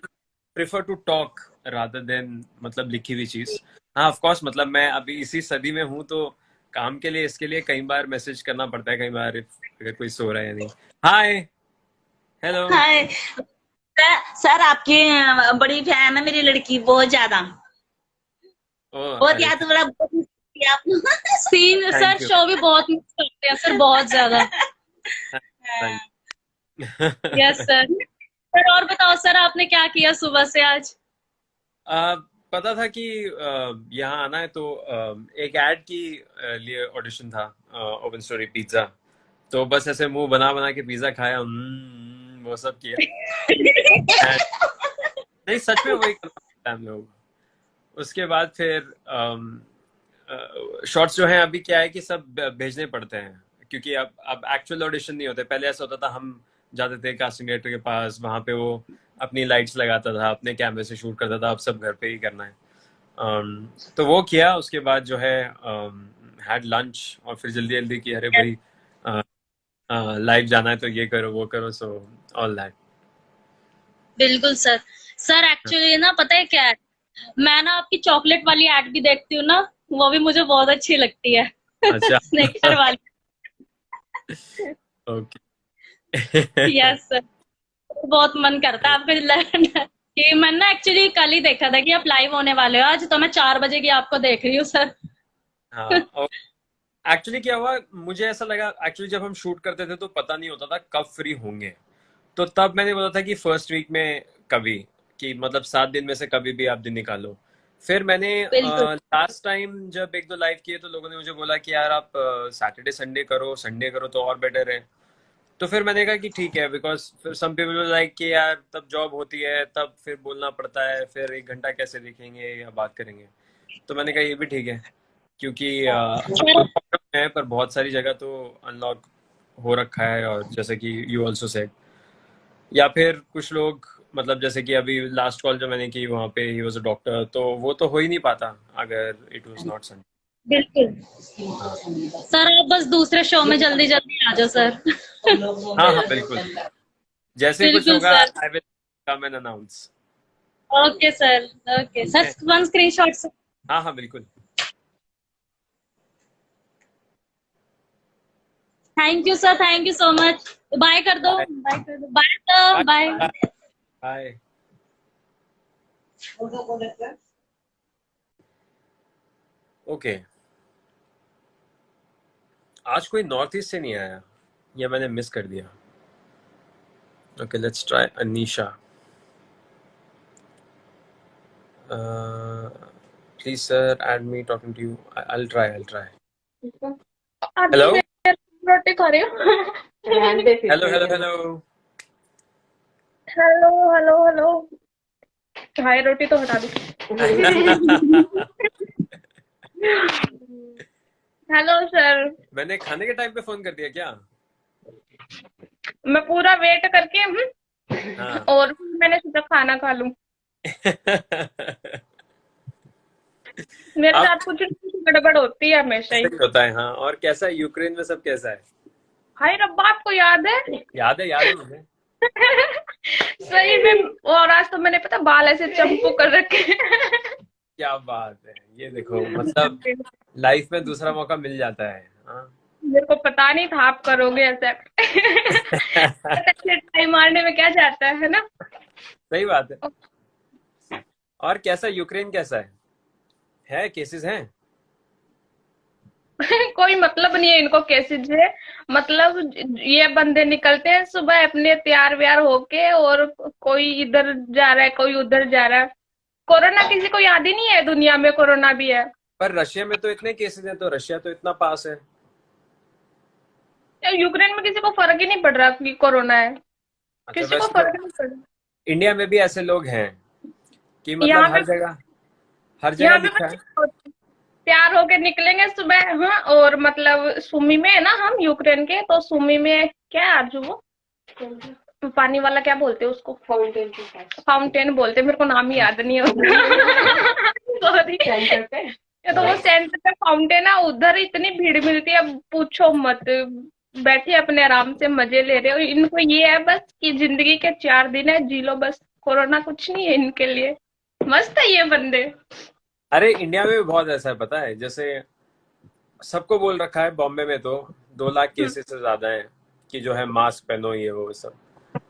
prefer to talk rather than मतलब लिखी हुई चीज। हाँ ऑफ कोर्स, मतलब मैं अभी इसी सदी में हूँ तो काम के लिए इसके लिए कई बार मैसेज करना पड़ता है, कई बार अगर कोई सो रहा है या नहीं। हाय, हेलो। हाय सर, आपकी बड़ी फैन है मेरी लड़की, बहुत ज्यादा। ओ बहुत अरे याद, बड़ा बहुत miss किया आपने। Seen sir thank you show भी बहुत मिस करते हैं सर, बहुत ज्यादा। Thank yes you. Sir. Sir और बताओ सर, आपने क्या किया सुबह से आज? पता था कि यहाँ आना है, तो एक एड की लिए ऑडिशन था, ओपन स्टोरी पिज्जा। तो बस ऐसे मुंह बना बना के पिज्जा खाया, वो सब किया। And- नहीं सच में वही करना पड़ता है हम लोग। उसके बाद फिर शॉर्ट्स जो हैं अभी क्या है कि सब भेजने पड़ते हैं, क्योंकि अब एक्चुअल ऑडिशन नहीं होते। पहले ऐसा होता था, हम जाते थे कास्टिंग डायरेक्टर के पास, वहां पे वो अपनी लाइट्स लगाता था, अपने कैमरे से शूट करता था, अब सब घर पे ही करना है। तो वो किया, उसके बाद जो है हैड लंच, और फिर जल्दी जल्दी की, अरे भाई लाइव जाना है तो ये करो वो करो, सो ऑल दैट। बिल्कुल सर। सर एक्चुअली ना पता है क्या है, मैं ना आपकी चॉकलेट वाली एड भी देखती हूँ ना, वो भी मुझे बहुत अच्छी लगती है। अच्छा। स्नेकर वाली। ओके। Yes sir. बहुत मन करता है आपको कि मैंने ना एक्चुअली कल ही देखा था कि आप लाइव होने वाले हो आज, तो मैं 4 बजे की आपको देख रही हूँ सर। हाँ, एक्चुअली क्या हुआ, मुझे ऐसा लगा एक्चुअली जब हम शूट करते थे तो पता नहीं होता था कब फ्री होंगे। तो तब मैंने बोला था कि फर्स्ट वीक में कभी, कि मतलब 7 दिन में से कभी भी आप दिन निकालो। फिर मैंने बिल्कुल। लास्ट टाइम जब एक दो लाइव किए तो लोगों ने मुझे बोला कि यार आप सैटरडे संडे करो, संडे करो तो और बेटर है। तो फिर मैंने कहा कि ठीक है, बिकॉज फिर सम पीपल लाइक कि यार तब जॉब होती है, तब फिर बोलना पड़ता है, फिर 1 घंटा कैसे देखेंगे या बात करेंगे। तो मैंने कहा ये भी ठीक है, क्योंकि अब तो सर लॉकडाउन है, पर बहुत सारी जगह तो अनलॉक हो रखा है, और जैसे कि यू ऑल्सो सेड, या फिर कुछ लोग मतलब जैसे कि अभी लास्ट कॉल जो मैंने की वहाँ पे ही वाज अ डॉक्टर, तो वो तो हो ही नहीं पाता अगर इट वाज नॉट संडे। बिल्कुल हाँ सर, आप बस दूसरे शो में जल्दी जल्दी आ जाओ सर। हाँ हाँ बिल्कुल, जैसे ही कुछ बिल्कुल होगा sir. I will come and announce. Okay sir, okay sir, one screenshot sir. हाँ हाँ बिल्कुल। Thank you sir, thank you so much. Bye कर दो, बाय बाय कर दो, bye sir, bye. Bye. Okay, आज कोई नॉर्थ ईस्ट से नहीं आया, या मैंने मिस कर दिया। Okay let's try Anisha. Please sir add me talking to you. I will try hello रोटी खा रही हूँ। Hello hello hello. Hello hello hello, hi रोटी तो हटा दी। हेलो सर, मैंने खाने के टाइम पे फोन कर दिया क्या? मैं पूरा वेट करके हाँ और मैंने सोचा खाना खा लूं। मेरे अब साथ कुछ गड़बड़ होती है हमेशा ही। सही होता है। हाँ, और कैसा है यूक्रेन में, सब कैसा है? हाय रब्बा, आपको याद है? याद है मुझे। सही में। और आज तो मैंने पता बाल ऐसे चंपू कर रखे। क्या बात है, ये देखो मतलब लाइफ में दूसरा मौका मिल जाता है। हाँ। मेरे को पता नहीं था आप करोगे ऐसा। ट्राई मारने में क्या जाता है ना। सही बात है। और कैसा यूक्रेन कैसा है केसेस हैं? कोई मतलब नहीं है इनको कैसे से। मतलब ये बंदे निकलते हैं सुबह अपने तैयार व्यार होके, और कोई इधर जा रहा है, कोई उधर जा रहा है। कोरोना किसी को याद ही नहीं है, दुनिया में कोरोना भी है। पर रशिया में तो इतने केसेस हैं, तो रशिया तो इतना पास है। यूक्रेन में किसी को फर्क ही नहीं पड़ रहा कि कोरोना है। अच्छा, किसी को वैसे तो फर्क नहीं पड़ रहा। इंडिया में भी ऐसे लोग हैं कि यहाँ मतलब पे हर जगह यहाँ पे दिखा है। तैयार होके निकलेंगे सुबह। हाँ, और मतलब सुमी में है ना, हम यूक्रेन के, तो सुमी में क्या है आरजू, वो पानी वाला क्या बोलते हैं उसको? फाउंटेन बोलते हैं, मेरे को नाम ही याद नहीं होता। सॉरी। ये तो वो सेंटर पे फाउंटेन है, उधर इतनी भीड़ मिलती है, अब पूछो मत। बैठे अपने आराम से मजे ले रहे हो। इनको ये है बस कि जिंदगी के 4 दिन है, जी लो बस। कोरोना कुछ नहीं है इनके लिए। मस्त है ये बंदे। अरे इंडिया में भी बहुत ऐसा है, पता है, जैसे सबको बोल रखा है बॉम्बे में तो 2 लाख केसेस से ज्यादा हैं कि जो है मास्क पहनो, ये वो सब।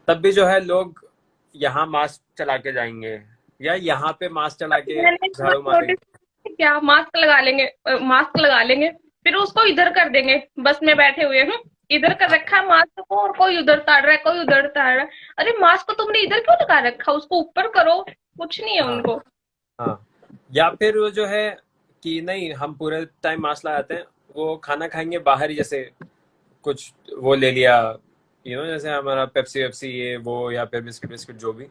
तब भी जो है लोग यहाँ मास्क चला के जाएंगे, या यहाँ पे मास्क चला के मैंने झाड़ू मारेंगे। क्या मास्क लगा लेंगे, मास्क लगा लेंगे, फिर उसको इधर कर देंगे। बस में बैठे हुए हैं, इधर कर रखा है मास्क को, और कोई उधर ताड़ रहा है, कोई उधर ताड़ रहा है। अरे मास्क को तुमने इधर क्यों लगा रखा, उसको ऊपर करो। कुछ नहीं है हाँ उनको। हाँ, या फिर वो जो है कि नहीं हम पूरे टाइम मास्क लगाते हैं, वो खाना खाएंगे बाहर ही, जैसे कुछ वो ले लिया, जैसे हमारा पेप्सी वेप्सी ये वो, या फिर बिस्किट बिस्किट जो भी,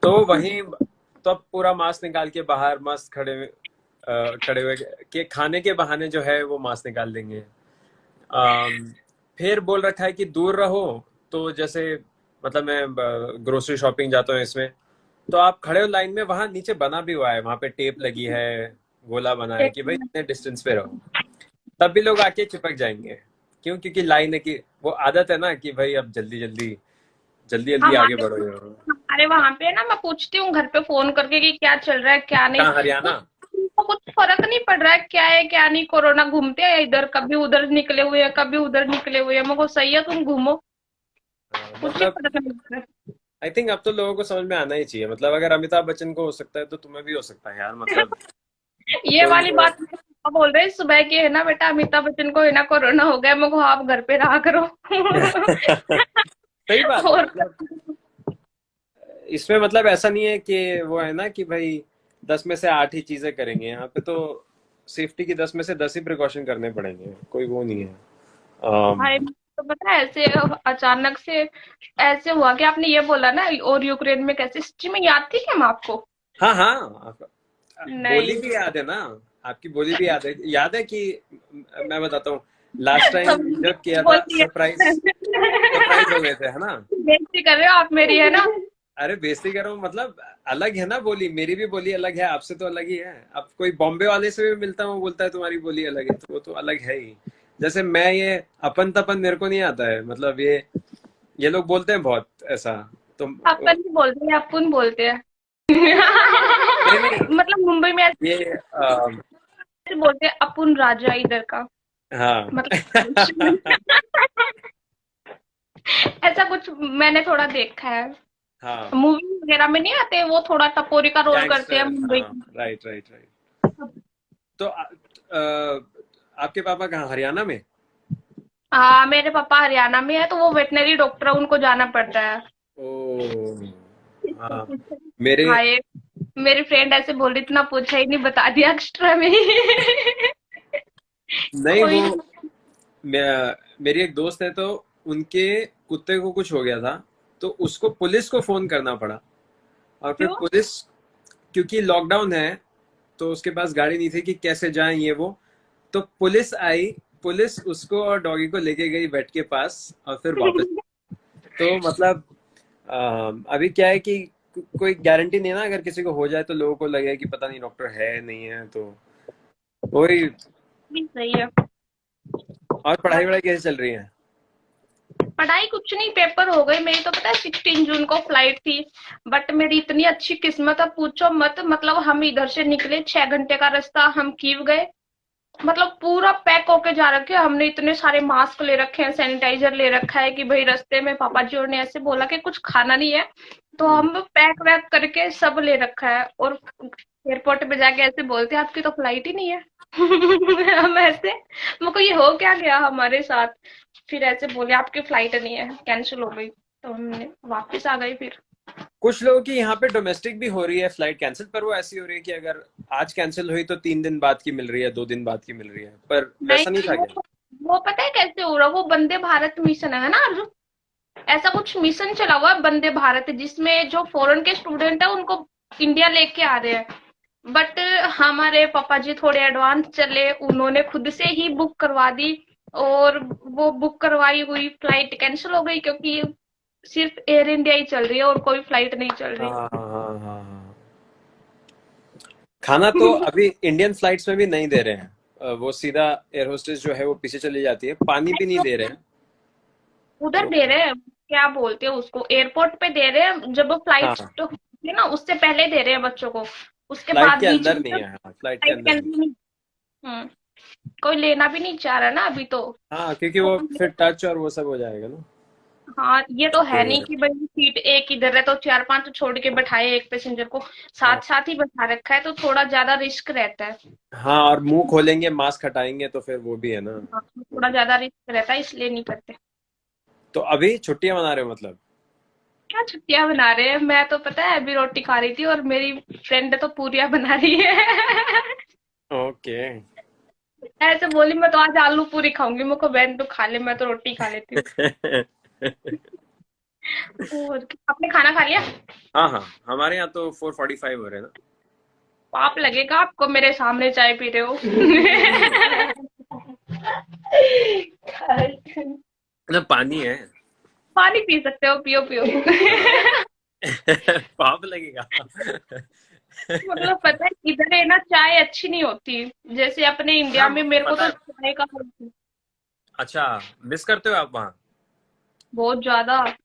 तो वहीं तो अब पूरा मास्क निकाल के बाहर मस्त खड़े हुए के खाने के बहाने जो है वो मास्क निकाल देंगे। फिर बोल रखा है कि दूर रहो, तो जैसे मतलब मैं ग्रोसरी शॉपिंग जाता हूँ इसमें, तो आप खड़े हो लाइन में, वहां नीचे बना भी हुआ है, वहां पे टेप लगी है, गोला बना है कि भाई इतने डिस्टेंस पे रहो। तब भी लोग आके चिपक जाएंगे। क्यों? क्योंकि लाइन है, कि वो आदत है ना कि भाई अब जल्दी जल्दी जल्दी जल्दी आगे बढ़ो। हमारे वहां पे ना, मैं पूछती हूँ घर पे फोन करके कि क्या चल रहा है क्या नहीं। कहाँ, हरियाणा? कुछ फर्क नहीं पड़ रहा है, क्या है क्या नहीं। कोरोना घूमते हैं इधर, कभी उधर निकले हुए हैं, कभी उधर निकले हुए हैं। मेरे को सही है, तुम घूमो, कुछ ही मतलब फर्क नहीं पड़ रहा। आई थिंक अब तो लोगों को समझ में आना ही चाहिए। मतलब अगर अमिताभ बच्चन को हो सकता है तो तुम्हें भी हो सकता है यार। मतलब ये कोई वाली बात बोल रहे सुबह की है ना बेटा, अमिताभ बच्चन को है ना कोरोना हो गया, मेरे को आप घर पे रहा करो। सही बात है। और मतलब इसमें मतलब ऐसा नहीं है कि वो है ना कि भाई 10 में से 8 ही चीजें करेंगे। यहाँ पे तो सेफ्टी की 10 में से 10 ही प्रिकॉशन करने पड़ेंगे, कोई वो नहीं है। भाई तो पता है, ऐसे अचानक से ऐसे हुआ कि आपने ये बोला ना, और यूक्रेन में कैसे हिस्ट्री में याद थी क्या आपको? हाँ हाँ, बोली नहीं। भी याद है ना, आपकी बोली भी याद है कि मैं बताता हूँ। लास्ट टाइम सब जब किया था बोल दिया। सरप्राइज हो गए थे, है ना? बेइज्जती कर रहे हो आप मेरी, है ना? अरे बेइज्जती कर रहा हूँ मतलब, अलग है ना बोली, मेरी भी बोली अलग है, आपसे तो अलग ही है। अब कोई बॉम्बे वाले से भी मिलता हूँ, बोलता है तुम्हारी बोली अलग है, तो वो तो अलग है ही। जैसे मैं ये अपन तपन मेरे को नहीं आता है, मतलब ये लोग बोलते हैं बहुत ऐसा, तो अपन नहीं बोलते हैं, अपुन बोलते हैं। नहीं नहीं, मतलब मुंबई में ऐसे ये बोलते हैं, अपुन राजा इधर का, हाँ मतलब ऐसा कुछ मैंने थोड़ा देखा है। हाँ, मूवी वगैरह में नहीं आते, वो थोड़ा टपोरी का रोल करते हैं गैंगस्टर, मुंबई हाँ, की। Right right right. तो आपके पापा कहाँ, हरियाणा में? हाँ, मेरे पापा हरियाणा में है, तो वो वेटनरी डॉक्टर है, उनको जाना पड़ता है। ओ हाँ, मेरे हाँ, ये मेरी फ्रेंड ऐसे बोल रही, इतना पूछा ही नहीं, बता दिया एक्स्ट्रा में ही। नहीं, कोई वो मेरी एक दोस्त है, तो उनके कुत्ते को कुछ हो गया था, तो उसको पुलिस को फोन करना पड़ा। और फिर क्यों? पुलिस, क्योंकि लॉकडाउन है, तो उसके पास गाड़ी नहीं थी कि कैसे जाएं ये वो, तो पुलिस आई, पुलिस उसको और डॉगी को लेके गई वेट के पास, और फिर वापस। तो मतलब अभी क्या है कि कोई गारंटी नहीं है ना, अगर किसी को हो जाए तो लोगों को लगे कि पता नहीं डॉक्टर है नहीं है, तो वही। भी सही है। और पढ़ाई वढ़ाई कैसे चल रही है? पढ़ाई कुछ नहीं, पेपर हो गई मेरी, तो पता है 16 जून को फ्लाइट थी। बट मेरी इतनी अच्छी किस्मत है, पूछो मत। मतलब हम इधर से निकले, 6 घंटे का रास्ता, हम कीव गए। मतलब पूरा पैक होके जा रखे हैं हमने, इतने सारे मास्क ले रखे हैं, सैनिटाइजर ले रखा है कि भाई रास्ते में पापा जी और ने ऐसे बोला कि कुछ खाना नहीं है, तो हम पैक वैक करके सब ले रखा है। और एयरपोर्ट पे जाके ऐसे बोलते हैं, आपकी तो फ्लाइट ही नहीं है। हम ऐसे, मुझको ये हो क्या गया हमारे साथ। फिर ऐसे बोले, आपकी फ्लाइट नहीं है, कैंसिल हो गई। तो हमने वापस आ गए फिर। कुछ लोगों की यहाँ पे डोमेस्टिक भी हो रही है फ्लाइट कैंसिल, पर वो ऐसी हो रही है कि अगर आज कैंसिल हुई तो 3 दिन बाद की मिल रही है, 2 दिन बाद की मिल रही है, पर नहीं, वैसा नहीं था क्या? वो पता है कैसे हो रहा, वो वंदे भारत मिशन है ना अर्जुन, ऐसा कुछ मिशन चला हुआ है वंदे भारत, जिसमें जो फॉरेन के स्टूडेंट है उनको इंडिया लेके आ रहे हैं। बट हमारे पापा जी थोड़े एडवांस चले, उन्होंने खुद से ही बुक करवा दी, और वो बुक करवाई हुई फ्लाइट कैंसिल हो गई, क्योंकि सिर्फ एयर इंडिया ही चल रही है और कोई फ्लाइट नहीं चल रही। हाँ हाँ हाँ हाँ। खाना तो अभी इंडियन फ्लाइट्स में भी नहीं दे रहे हैं, वो सीधा एयर होस्टेस जो है वो पीछे चली जाती है, पानी भी नहीं दे रहे हैं। उधर तो दे रहे हैं, क्या बोलते हैं उसको, एयरपोर्ट पे दे रहे हैं, जब वो हाँ, फ्लाइट होती है ना उससे पहले दे रहे हैं बच्चों को, उसके फ्लाइट बाद के बीच अंदर में नहीं है, हाँ, फ्लाइट के फ्लाइट के अंदर नहीं। अंदर नहीं। हम्म, कोई लेना भी नहीं चाह रहा ना अभी तो। हाँ, क्योंकि वो फिर टच और वो सब हो जाएगा ना। हाँ, ये तो है नहीं तो कि भाई सीट एक इधर है तो 4-5 छोड़ के बैठाए एक पैसेंजर को, हाँ साथ साथ ही बैठा रखा है, तो थोड़ा ज्यादा रिस्क रहता है। हाँ, और मुंह खोलेंगे मास्क हटाएंगे तो फिर वो भी है ना। हाँ, थोड़ा ज्यादा रिस्क रहता है, इसलिए नहीं करते। तो अभी छुट्टियां मना रहे हो मतलब? क्या छुट्टियां बना रहे हैं, मैं तो पता है अभी रोटी खा रही थी, और मेरी फ्रेंड तो पूरियां बना रही है। ओके। ऐसे बोली, मैं तो आज आलू पूरी खाऊंगी, मेरे को बहन तो खा ले, मैं तो रोटी खा लेती हूँ। और आपने खाना खा लिया? हाँ हाँ, हमारे यहाँ तो 4:45 हो रहे हैं ना। पाप लगेगा आपको, मेरे सामने चाय पी रहे हो। ना पानी है। पानी पी सकते हो, पियो पियो। पाप लगेगा। मतलब पता है इधर है ना, चाय अच्छी नहीं होती, जैसे अपने इंडिया हाँ, में। मेरे को पता तो है। चाय का अच्छा, मिस करते हो आप वहाँ? बहुत ज्यादा।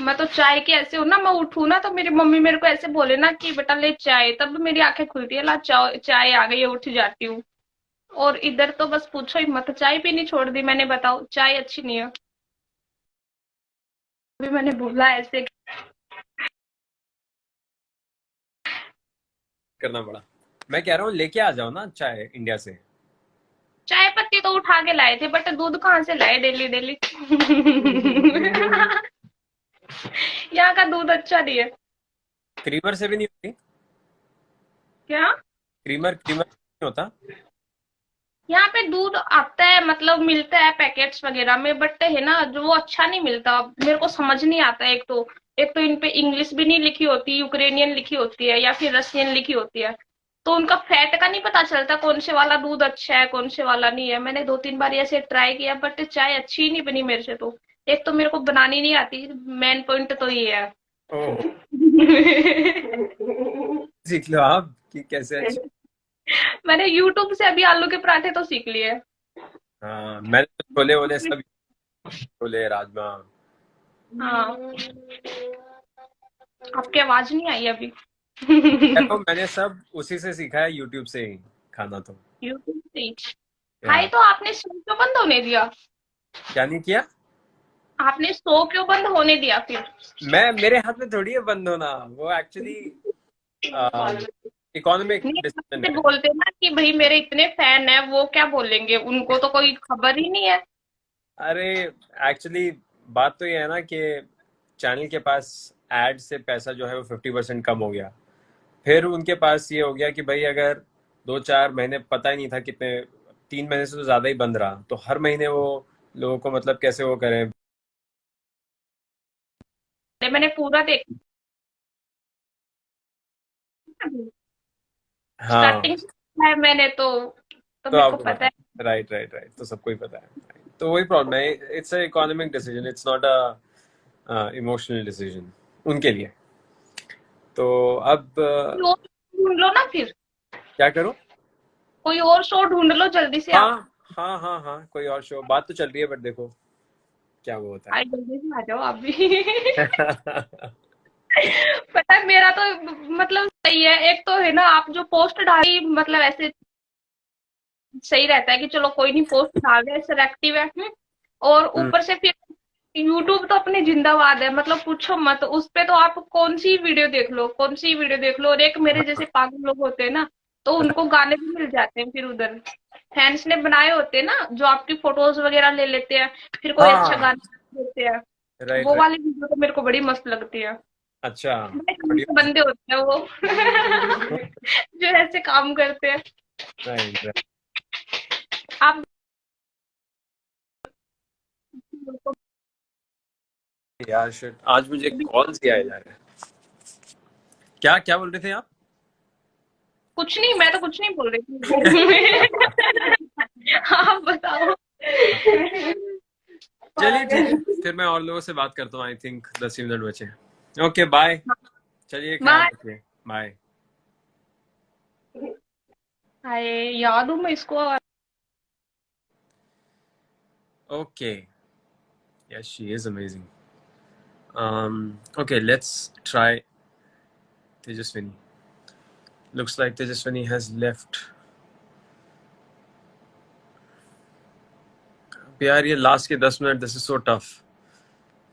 मैं तो चाय के ऐसे हूँ ना, मैं उठूँ ना तो मेरी मम्मी मेरे को ऐसे बोले ना कि बेटा ले चाय, तब मेरी आंखें खुलती है, ला चाय, चाय आ गई है, उठ जाती हूँ। और इधर तो बस पूछो ही मत, चाय पीनी छोड़ दी मैंने, बताओ, चाय अच्छी नहीं है। अभी मैंने बोला ऐसे। करना पड़ा। मैं कह रहा हूँ लेके आ जाओ ना चाय इंडिया से। चाय पत्ती तो उठा के लाए थे, बट दूध कहाँ से लाए डेली डेली। यहाँ का दूध अच्छा नहीं है। क्रीमर से भी नहीं होती? क्या? क्रीमर क्रीमर नहीं होता? यहाँ पे दूध आता है, मतलब मिलता है पैकेट्स वगैरह में, बट है ना जो वो अच्छा नहीं मिलता, मेरे को समझ नहीं आता। एक तो इन पे इंग्लिश भी नहीं लिखी होती, यूक्रेनियन लिखी होती है या फिर रशियन लिखी होती है। तो उनका फैट का नहीं पता चलता कौन से वाला दूध अच्छा है कौन से वाला नहीं है। मैंने 2-3 बार ऐसे ट्राई किया बट चाय अच्छी ही नहीं बनी मेरे से। तो एक तो मेरे को बनानी नहीं आती, मेन पॉइंट तो ये है। ओह, सीख लो आप कि कैसे अच्छे। मैंने यूट्यूब से अभी आलू के पराठे तो सीख लिए। हाँ, मैंने तो छोले वोले सब, छोले राजमा। हाँ, आपकी आवाज नहीं आई अभी। तो मैंने सब उसी से सीखा है, यूट्यूब से ही खाना तो। यूट्यूब से ही। या, भाई तो आपने शो क्यों बंद होने दिया? क्या नहीं किया? आपने शो क्यों बंद होने दिया फिर? मेरे हाथ में थोड़ी है बंद होना, वो एक्चुअली इकोनॉमिक नहीं, डिसीजन आपसे है। बोलते ना कि भाई मेरे इतने फैन है, वो क्या बोलेंगे? उनको तो कोई खबर ही नहीं है। अरे एक्चुअली बात तो ये है ना कि चैनल के पास एड से पैसा जो है वो 50% कम हो गया। फिर उनके पास ये हो गया कि भाई अगर 2-4 महीने, पता ही नहीं था कितने, 3 महीने से तो ज्यादा ही बंद रहा, तो हर महीने वो लोगों को मतलब कैसे वो करें। मैंने पूरा देखा, हाँ, स्टार्टिंग से है मैंने तो तो मेरे को आपको पता पता है। है, राइट राइट राइट, तो सबको ही पता है। तो वही प्रॉब्लम है, it's a economic decision, it's not a emotional decision उनके लिए। तो अब कोई और ढूंढ लो ना फिर, क्या करूं? कोई और शो ढूंढ लो जल्दी से आप। हाँ हाँ हाँ हाँ, कोई और शो, बात तो चल रही है, बट देखो क्या वो होता आई जल्दी से आ जाओ आप भी। है। पता है मेरा तो मतलब सही है। एक तो है ना आप जो पोस्ट डाली मतलब ऐसे सही रहता है कि चलो कोई नहीं पोस्ट डाल रहे सिलेक्टिव है। और हम्म, ऊपर से फिर यूट्यूब तो अपने जिंदाबाद है, मतलब पूछो मत। उस पे तो आप कौन सी वीडियो देख लो, कौन सी वीडियो देख लो। और एक मेरे जैसे पागल लोग होते हैं ना, तो उनको गाने भी मिल जाते हैं फिर उधर। फैंस ने बनाए होते हैं ना जो आपकी फोटोज वगैरह ले लेते हैं, फिर कोई अच्छा हाँ, गाना देते हैं। राइट वो राइट, वाली वीडियो तो मेरे को बड़ी मस्त लगती है। अच्छा, बड़े कम से ऑडियो, बंदे होते हैं वो जो ऐसे काम करते हैं। Right right. आप यार शिट, आज मुझे कॉल किया है यार। क्या क्या बोल रहे थे आप? कुछ नहीं, मैं तो कुछ नहीं बोल रही थी। आप बताओ। चलिए ठीक है, फिर मैं और लोगों से बात करता हूँ, आई थिंक 10 ही मिनट बचे। ओके बाय, चलिए ख्याल बाय। रखिए, बाय। हाय, याद हूँ मैं इसको। Okay, yes she is amazing. Okay, let's try Tejaswini. Looks like Tejaswini has left. यार ये लास्ट के 10 minute, this is so tough,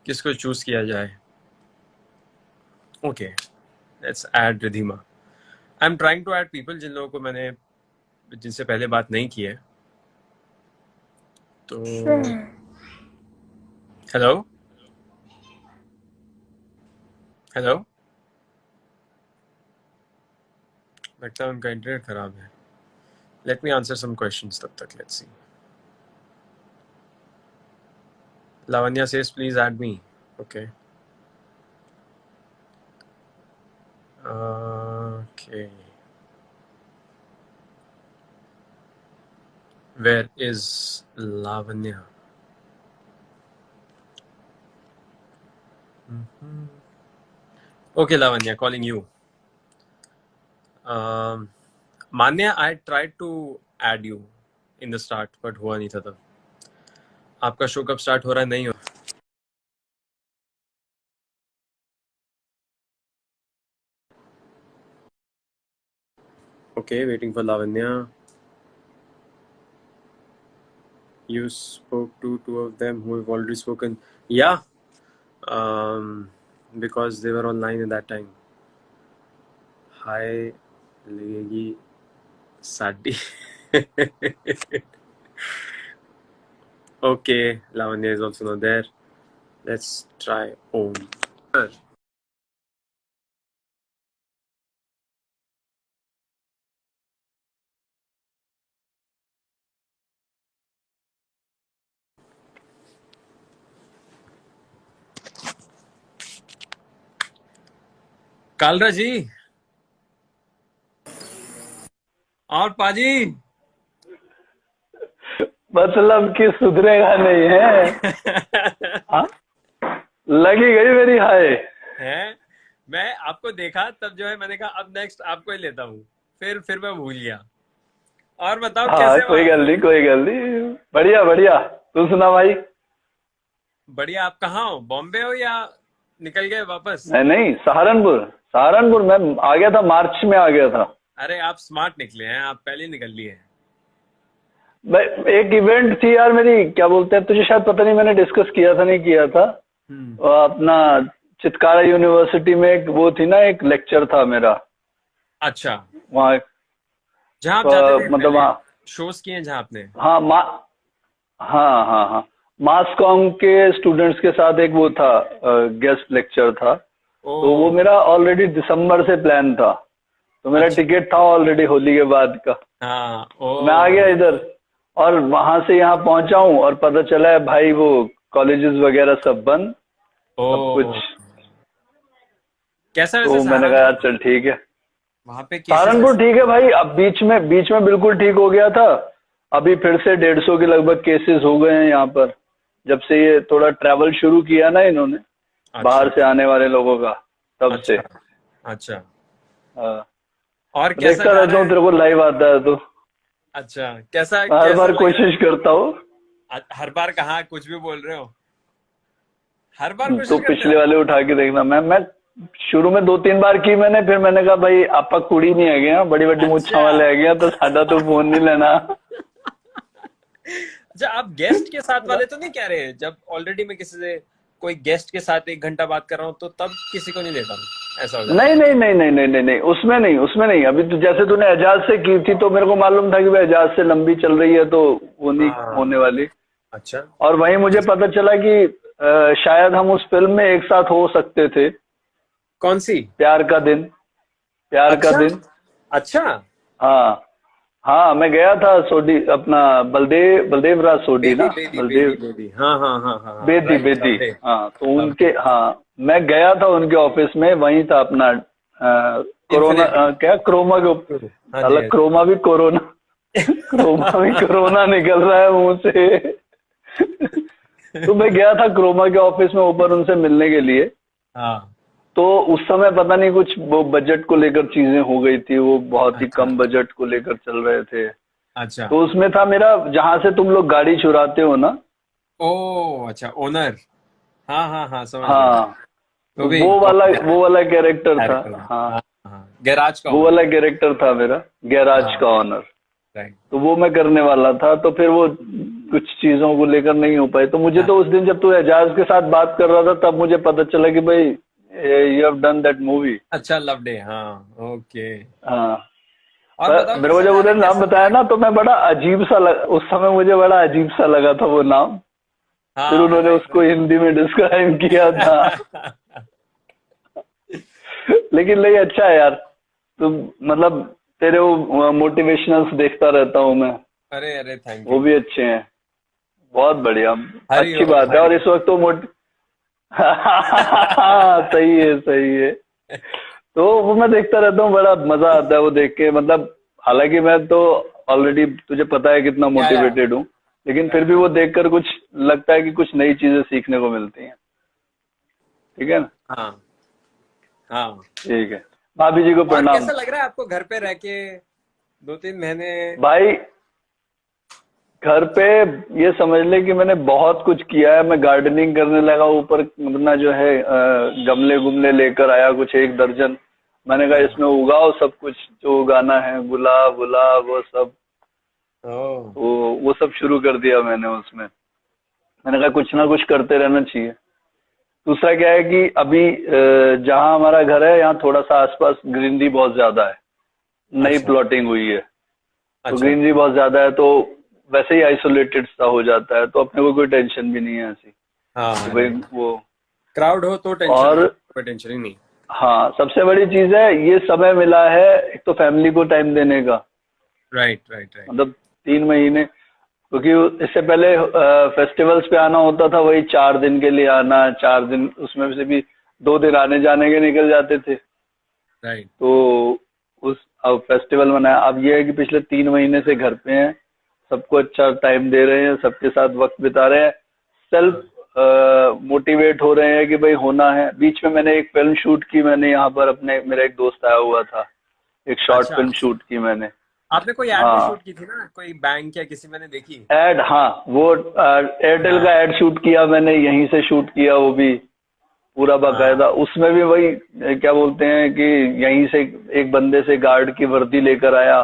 किसको चूज किया जाए? Okay, let's add Ridhima. I am trying to add people जिन लोगों को मैंने, जिनसे पहले बात नहीं की है। तो हेलो हेलो, लगता है उनका इंटरनेट खराब है। Let me answer some questions तब तक, let's see. Lavanya says please add me. Okay. Okay. Where is Lavanya? Okay, Lavanya, calling you. Manya, I tried to add you in the start, but हुआ नहीं था तब। आपका show कब start हो रहा है? नहीं हो। Okay, waiting for Lavanya. You spoke to two of them who have already spoken. Yeah, because they were online at that time. Hi, लगेगी साडी। Okay, Lavanya is also not there. Let's try Om. Kalra जी, और पाजी मतलब कि सुधरेगा नहीं है। हाँ? लगी गई मेरी हाय। है, मैं आपको देखा तब जो है मैंने कहा अब नेक्स्ट आपको ही लेता हूँ, फिर मैं भूल गया। और बताओ हाँ कैसे हो कोई आप? गल नहीं, कोई गल नहीं, बढ़िया बढ़िया। तू सुना भाई? बढ़िया। आप कहाँ हो, बॉम्बे हो या निकल गए वापस? नहीं नहीं, सहारनपुर। सहारनपुर मैं आ गया था, मार्च में आ गया था। अरे आप स्मार्ट निकले हैं, आप पहले निकल लिए। भाई एक इवेंट थी यार मेरी, क्या बोलते हैं, तुझे शायद पता नहीं, मैंने डिस्कस किया था नहीं किया था। अपना चितकारा यूनिवर्सिटी में एक वो थी ना, एक लेक्चर था मेरा। अच्छा, वहाँ जहाँ आप जाते थे मतलब वहाँ शोज किए हैं जहाँ आपने? हाँ हाँ हाँ हाँ, मास कॉम के स्टूडेंट्स के साथ एक वो था, गेस्ट लेक्चर था। तो वो मेरा ऑलरेडी दिसंबर से प्लान था, तो मेरा टिकट था ऑलरेडी होली के बाद का। हाँ, मैं आ गया इधर, और वहां से यहाँ पहुंचा हूँ और पता चला है भाई वो कॉलेजेस वगैरह सब बंद, सब कुछ। कैसा तो मैंने कहा यार चल ठीक है। वहाँ पे सहारनपुर ठीक है भाई, अब बीच में बिल्कुल ठीक हो गया था। अभी फिर से 150 के लगभग केसेस हो गए हैं यहाँ पर, जब से ये थोड़ा ट्रैवल शुरू किया ना इन्होंने, बाहर से आने वाले लोगों का, तब से। अच्छा। हाँ। और कैसा देखता रहता हूँ, तेरे को लाइव आता है तो। अच्छा, कैसा हर बार कोशिश करता हूँ। हर बार कहाँ कुछ भी बोल रहे हो, हर बार तो पिछले वाले उठा के देखना। मैं शुरू में 2-3 बार की मैंने, फिर मैंने कहा भाई आपा कुड़ी नहीं है गया, बड़ी बड़ी मुच्छा वाले है गया, तो साडा तो फोन नहीं लेना। अच्छा, आप गेस्ट के साथ वाले तो नहीं कह रहे? जब ऑलरेडी मैं किसी से कोई गेस्ट के साथ 1 घंटा बात कर रहा हूँ तो तब किसी को नहीं लेता हूँ, ऐसा हो नहीं नहीं नहीं नहीं नहीं नहीं नहीं, उसमें नहीं। अभी तो जैसे तूने एजाज से की थी तो मेरे को मालूम था कि भाई एजाज से लंबी चल रही है तो वो नहीं होने वाली। अच्छा। और वहीं मुझे पता चला कि शायद हम उस फिल्म में एक साथ हो सकते थे। कौन सी? प्यार का दिन। प्यार का दिन। अच्छा। हाँ हाँ, मैं गया था सोडी, अपना बलदेव राज सोडी ना, बेदी। हाँ हाँ हाँ हाँ, बेदी। हाँ, तो उनके, हाँ मैं गया था उनके ऑफिस में, वहीं था अपना कोरोना, क्या क्रोमा के ऊपर, अलग क्रोमा भी कोरोना, क्रोमा भी कोरोना निकल रहा है मुंह से। तो मैं गया था क्रोमा के ऑफिस में ऊपर उनसे मिलने के लिए। हाँ। तो उस समय पता नहीं कुछ वो बजट को लेकर चीजें हो गई थी, वो बहुत ही कम बजट को लेकर चल रहे थे। अच्छा। तो उसमें था मेरा, जहां से तुम लोग गाड़ी चुराते हो ना। ओ अच्छा, ओनर। हाँ हाँ हाँ, समझ गया। हाँ, तो वो वाला कैरेक्टर था। हाँ, गैराज का, वो वाला कैरेक्टर था मेरा, गैराज का ऑनर। तो वो मैं करने वाला था, तो फिर वो कुछ चीजों को लेकर नहीं हो पाई। तो मुझे तो उस दिन जब तू एजाज के साथ बात कर रहा था तब मुझे पता चला कि भाई you have done that movie। अच्छा, लव डे। हाँ, ओके। हाँ, और मेरे को जब उन्होंने नाम बताया ना तो मैं बड़ा अजीब सा उस समय मुझे बड़ा अजीब सा लगा था वो नाम। हाँ, फिर उन्होंने उसको हिंदी में डिस्क्राइब किया था। लेकिन नहीं, अच्छा है यार, तो मतलब तेरे वो मोटिवेशनल्स देखता रहता हूँ मैं। अरे थैंक यू। वो भी अच्छे हैं, बहुत बढ़िया, अच्छी बात है। और इस वक्त तो सही है। तो वो मैं देखता रहता हूँ, बड़ा मजा आता है वो देख के। मतलब हालांकि मैं तो ऑलरेडी, तुझे पता है कितना मोटिवेटेड हूँ, लेकिन फिर भी वो देखकर कुछ लगता है कि कुछ नई चीजें सीखने को मिलती हैं। ठीक है ना? हाँ हाँ, ठीक है। भाभी जी को प्रणाम। कैसा लग रहा है आपको घर पे रह के 2-3 महीने? भाई घर पे ये समझ ले कि मैंने बहुत कुछ किया है। मैं गार्डनिंग करने लगा, ऊपर अपना जो है गमले लेकर आया कुछ 1 दर्जन। मैंने कहा इसमें उगाओ सब कुछ जो उगाना है, गुलाब वो सब। वो सब शुरू कर दिया मैंने उसमें। मैंने कहा कुछ ना कुछ करते रहना चाहिए। दूसरा क्या है कि अभी जहाँ हमारा घर है यहाँ थोड़ा सा आसपास ग्रीनरी बहुत ज्यादा है, नई प्लॉटिंग हुई है। तो ग्रीनरी बहुत ज्यादा है, तो वैसे ही आइसोलेटेड सा हो जाता है, तो अपने को कोई टेंशन भी नहीं है ऐसी। हाँ, भाई वो क्राउड हो तो टेंशन, और कोई टेंशन ही नहीं। हाँ, सबसे बड़ी चीज है ये समय मिला है एक तो फैमिली को टाइम देने का। राइट। मतलब 3 महीने, क्योंकि इससे पहले फेस्टिवल्स पे आना होता था, वही 4 दिन के लिए आना, 4 दिन, उसमें से भी 2 दिन आने जाने के निकल जाते थे। राइट। तो उस फेस्टिवल मनाया। अब ये है कि पिछले 3 महीने से घर पे हैं, सबको अच्छा टाइम दे रहे हैं, सबके साथ वक्त बिता रहे हैं, सेल्फ मोटिवेट हो रहे हैं कि भाई होना है। बीच में मैंने एक फिल्म शूट की, मैंने यहाँ पर अपने, मेरा एक दोस्त आया हुआ था, एक शॉर्ट अच्छा, फिल्म शूट की मैंने। आपने कोई ऐड भी हाँ शूट की थी ना, कोई बैंक या किसी, मैंने देखी। एड, हाँ वो एयरटेल का एड शूट किया मैंने, यहीं से शूट किया वो भी पूरा बाकायदा। उसमें भी वही क्या बोलते हैं कि यहीं से एक बंदे से गार्ड की वर्दी लेकर आया,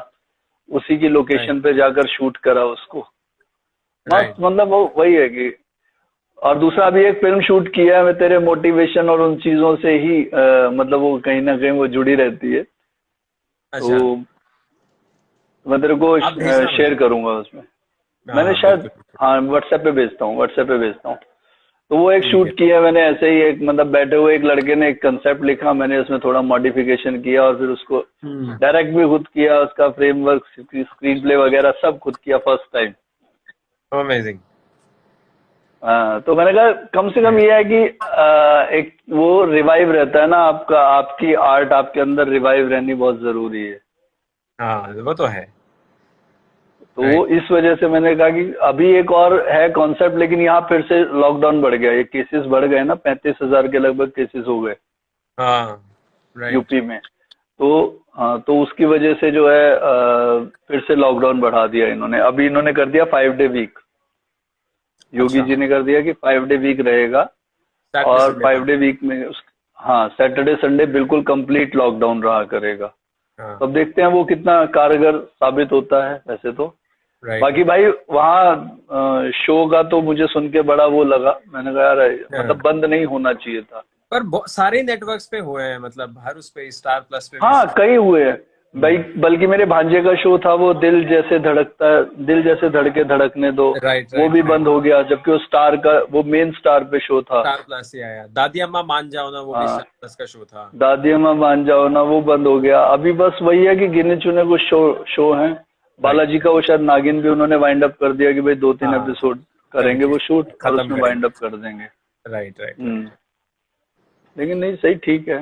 उसी की लोकेशन पे जाकर शूट करा उसको। मस्त, मतलब वो वही है कि। और दूसरा भी एक फिल्म शूट किया है मैं, तेरे मोटिवेशन और उन चीजों से ही मतलब वो कहीं ना कहीं वो जुड़ी रहती है। अच्छा, तो मैं तेरे को आप भेजना शेयर मुझे। करूंगा उसमें। मैंने हाँ शायद, बिल्कुल, हाँ व्हाट्सएप पे भेजता हूँ, व्हाट्सएप पे भेजता हूँ। तो वो एक ठीक शूट है। किया मैंने ऐसे ही, एक मतलब बैठे हुए एक लड़के ने एक कंसेप्ट लिखा, मैंने उसमें थोड़ा मॉडिफिकेशन किया और फिर उसको डायरेक्ट भी खुद किया, उसका फ्रेमवर्क, स्क्रीन प्ले वगैरह सब खुद किया फर्स्ट टाइम। अमेजिंग। हाँ, तो मैंने कहा कम से कम ये है कि एक वो रिवाइव रहता है ना आपका, आपकी आर्ट आपके अंदर रिवाइव रहनी बहुत जरूरी है। हाँ वो तो है। तो इस वजह से मैंने कहा कि अभी एक और है कॉन्सेप्ट, लेकिन यहाँ फिर से लॉकडाउन बढ़ गया, ये केसेस बढ़ गए ना, 35,000 के लगभग केसेस हो गए हाँ यूपी में। तो हाँ, तो उसकी वजह से जो है फिर से लॉकडाउन बढ़ा दिया इन्होंने। अभी इन्होंने कर दिया 5 डे वीक, योगी जी ने कर दिया कि 5 डे वीक रहेगा। और 5 डे वीक में हाँ, सैटरडे संडे बिल्कुल कंप्लीट लॉकडाउन रहा करेगा। तो अब देखते हैं वो कितना कारगर साबित होता है वैसे तो। बाकी भाई वहाँ शो का तो मुझे सुन के बड़ा वो लगा, मैंने कहा यार मतलब बंद नहीं होना चाहिए था। पर सारे नेटवर्क्स पे हुए हैं, मतलब हर उस पे, स्टार प्लस पे हाँ कई हुए हैं भाई, बल्कि मेरे भांजे का शो था वो दिल जैसे धड़कता है, दिल जैसे धड़के धड़कने दो, वो भी बंद हो गया, जबकि वो स्टार का, वो मेन स्टार पे शो था। स्टार प्लस ही आया। दादी अम्मा मान जाओ ना, वो भी स्टार प्लस का शो था। दादी अम्मा मान जाओ ना, वो बंद हो गया। अभी बस वही है कि गिने चुने कुछ शो हैं। बालाजी का वो शायद नागिन भी उन्होंने वाइंड अप कर दिया कि भाई 2-3 एपिसोड करेंगे वो शूट और उसमें वाइंड अप कर देंगे। राइट। लेकिन नहीं, सही, ठीक है,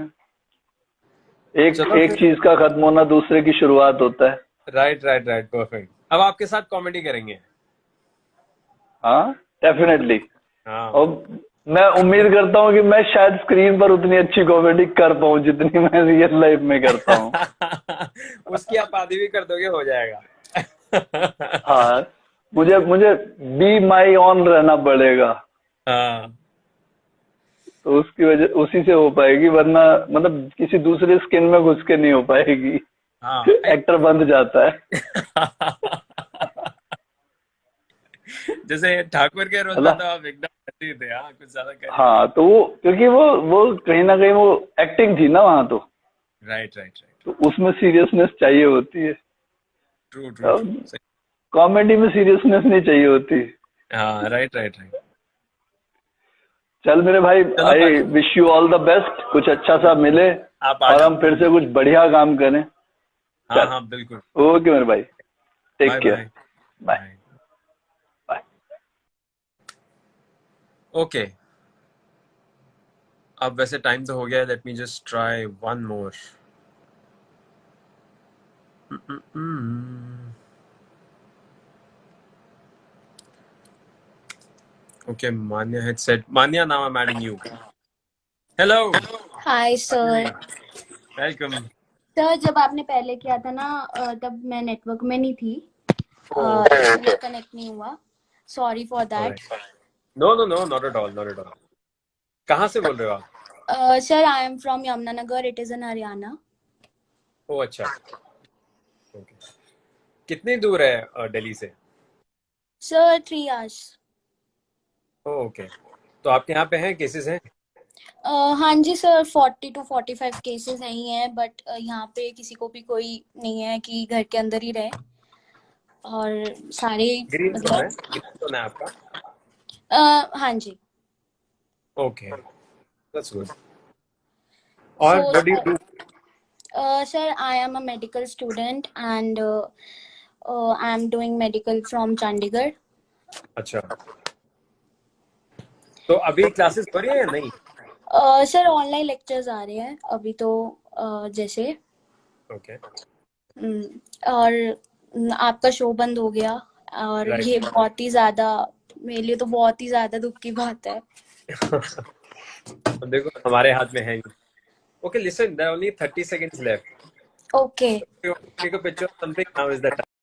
एक चीज का खत्म होना दूसरे की शुरुआत होता है। Right, perfect. अब आपके साथ कॉमेडी करेंगे। हाँ डेफिनेटली। हाँ, और मैं उम्मीद करता हूँ कि मैं शायद स्क्रीन पर उतनी अच्छी कॉमेडी कर पाऊँ जितनी मैं रियल लाइफ में करता हूँ। उसकी आप आदि भी कर दोगे, हो जाएगा। हाँ, मुझे बी माई ऑन रहना पड़ेगा। हाँ, तो उसकी वजह, उसी से हो पाएगी, वरना मतलब किसी दूसरे स्किन में घुस के नहीं हो पाएगी। हाँ। एक्टर बंद जाता है। जैसे ठाकुर के रोल में तो आप एकदम ऐसे ही थे। हाँ, कुछ ज्यादा कर। हाँ, तो वो क्योंकि वो कहीं ना कहीं वो एक्टिंग थी ना वहाँ तो। राइट। तो उसमें सीरियसनेस चाहिए होती है। ट्रू। कॉमेडी में सीरियसनेस नहीं चाहिए होती। हाँ, राइट। चल मेरे भाई, I wish you all the best, कुछ अच्छा सा मिले और हम फिर से कुछ बढ़िया काम करें। हाँ, बिल्कुल। ओके मेरे भाई, टेक केयर, बाय। ओके, अब वैसे टाइम तो हो गया है। Let me just try one more. Okay, Manya had said, Manya, now I'm adding you. Hello. Hi sir. Welcome. Sir जब आपने पहले किया था ना तब मैं नेटवर्क में नहीं थी, इसलिए कनेक्ट नहीं हुआ। Sorry for that. No, not at all. कहाँ से बोल रहे हो आप? Sir I am from Yamunanagar, it is in Haryana. Oh अच्छा, okay. कितनी दूर है दिल्ली से? Sir 3 hours। ओके, तो आपके यहाँ पे हैं, केसेस हैं? हाँ जी सर, 40 to 45 केसेस नहीं है, बट यहाँ पे किसी को भी कोई नहीं है कि घर के अंदर ही रहे, और सारे ग्रीन जोन है आपका? हाँ जी। Okay, that's good. और what do you do? Sir, I am a medical student and I am doing medical from Chandigarh. अच्छा, तो अभी क्लासेस हो रही है या नहीं? सर ऑनलाइन लेक्चर्स आ रहे हैं अभी तो, जैसे ओके और आपका शो बंद हो गया और Right. ये बहुत ही ज्यादा मेरे लिए तो बहुत ही ज्यादा दुख की बात है। अब देखो हमारे हाथ में है। Okay, listen, there are only 30 seconds left. Okay. Take a picture of something. Now is the time.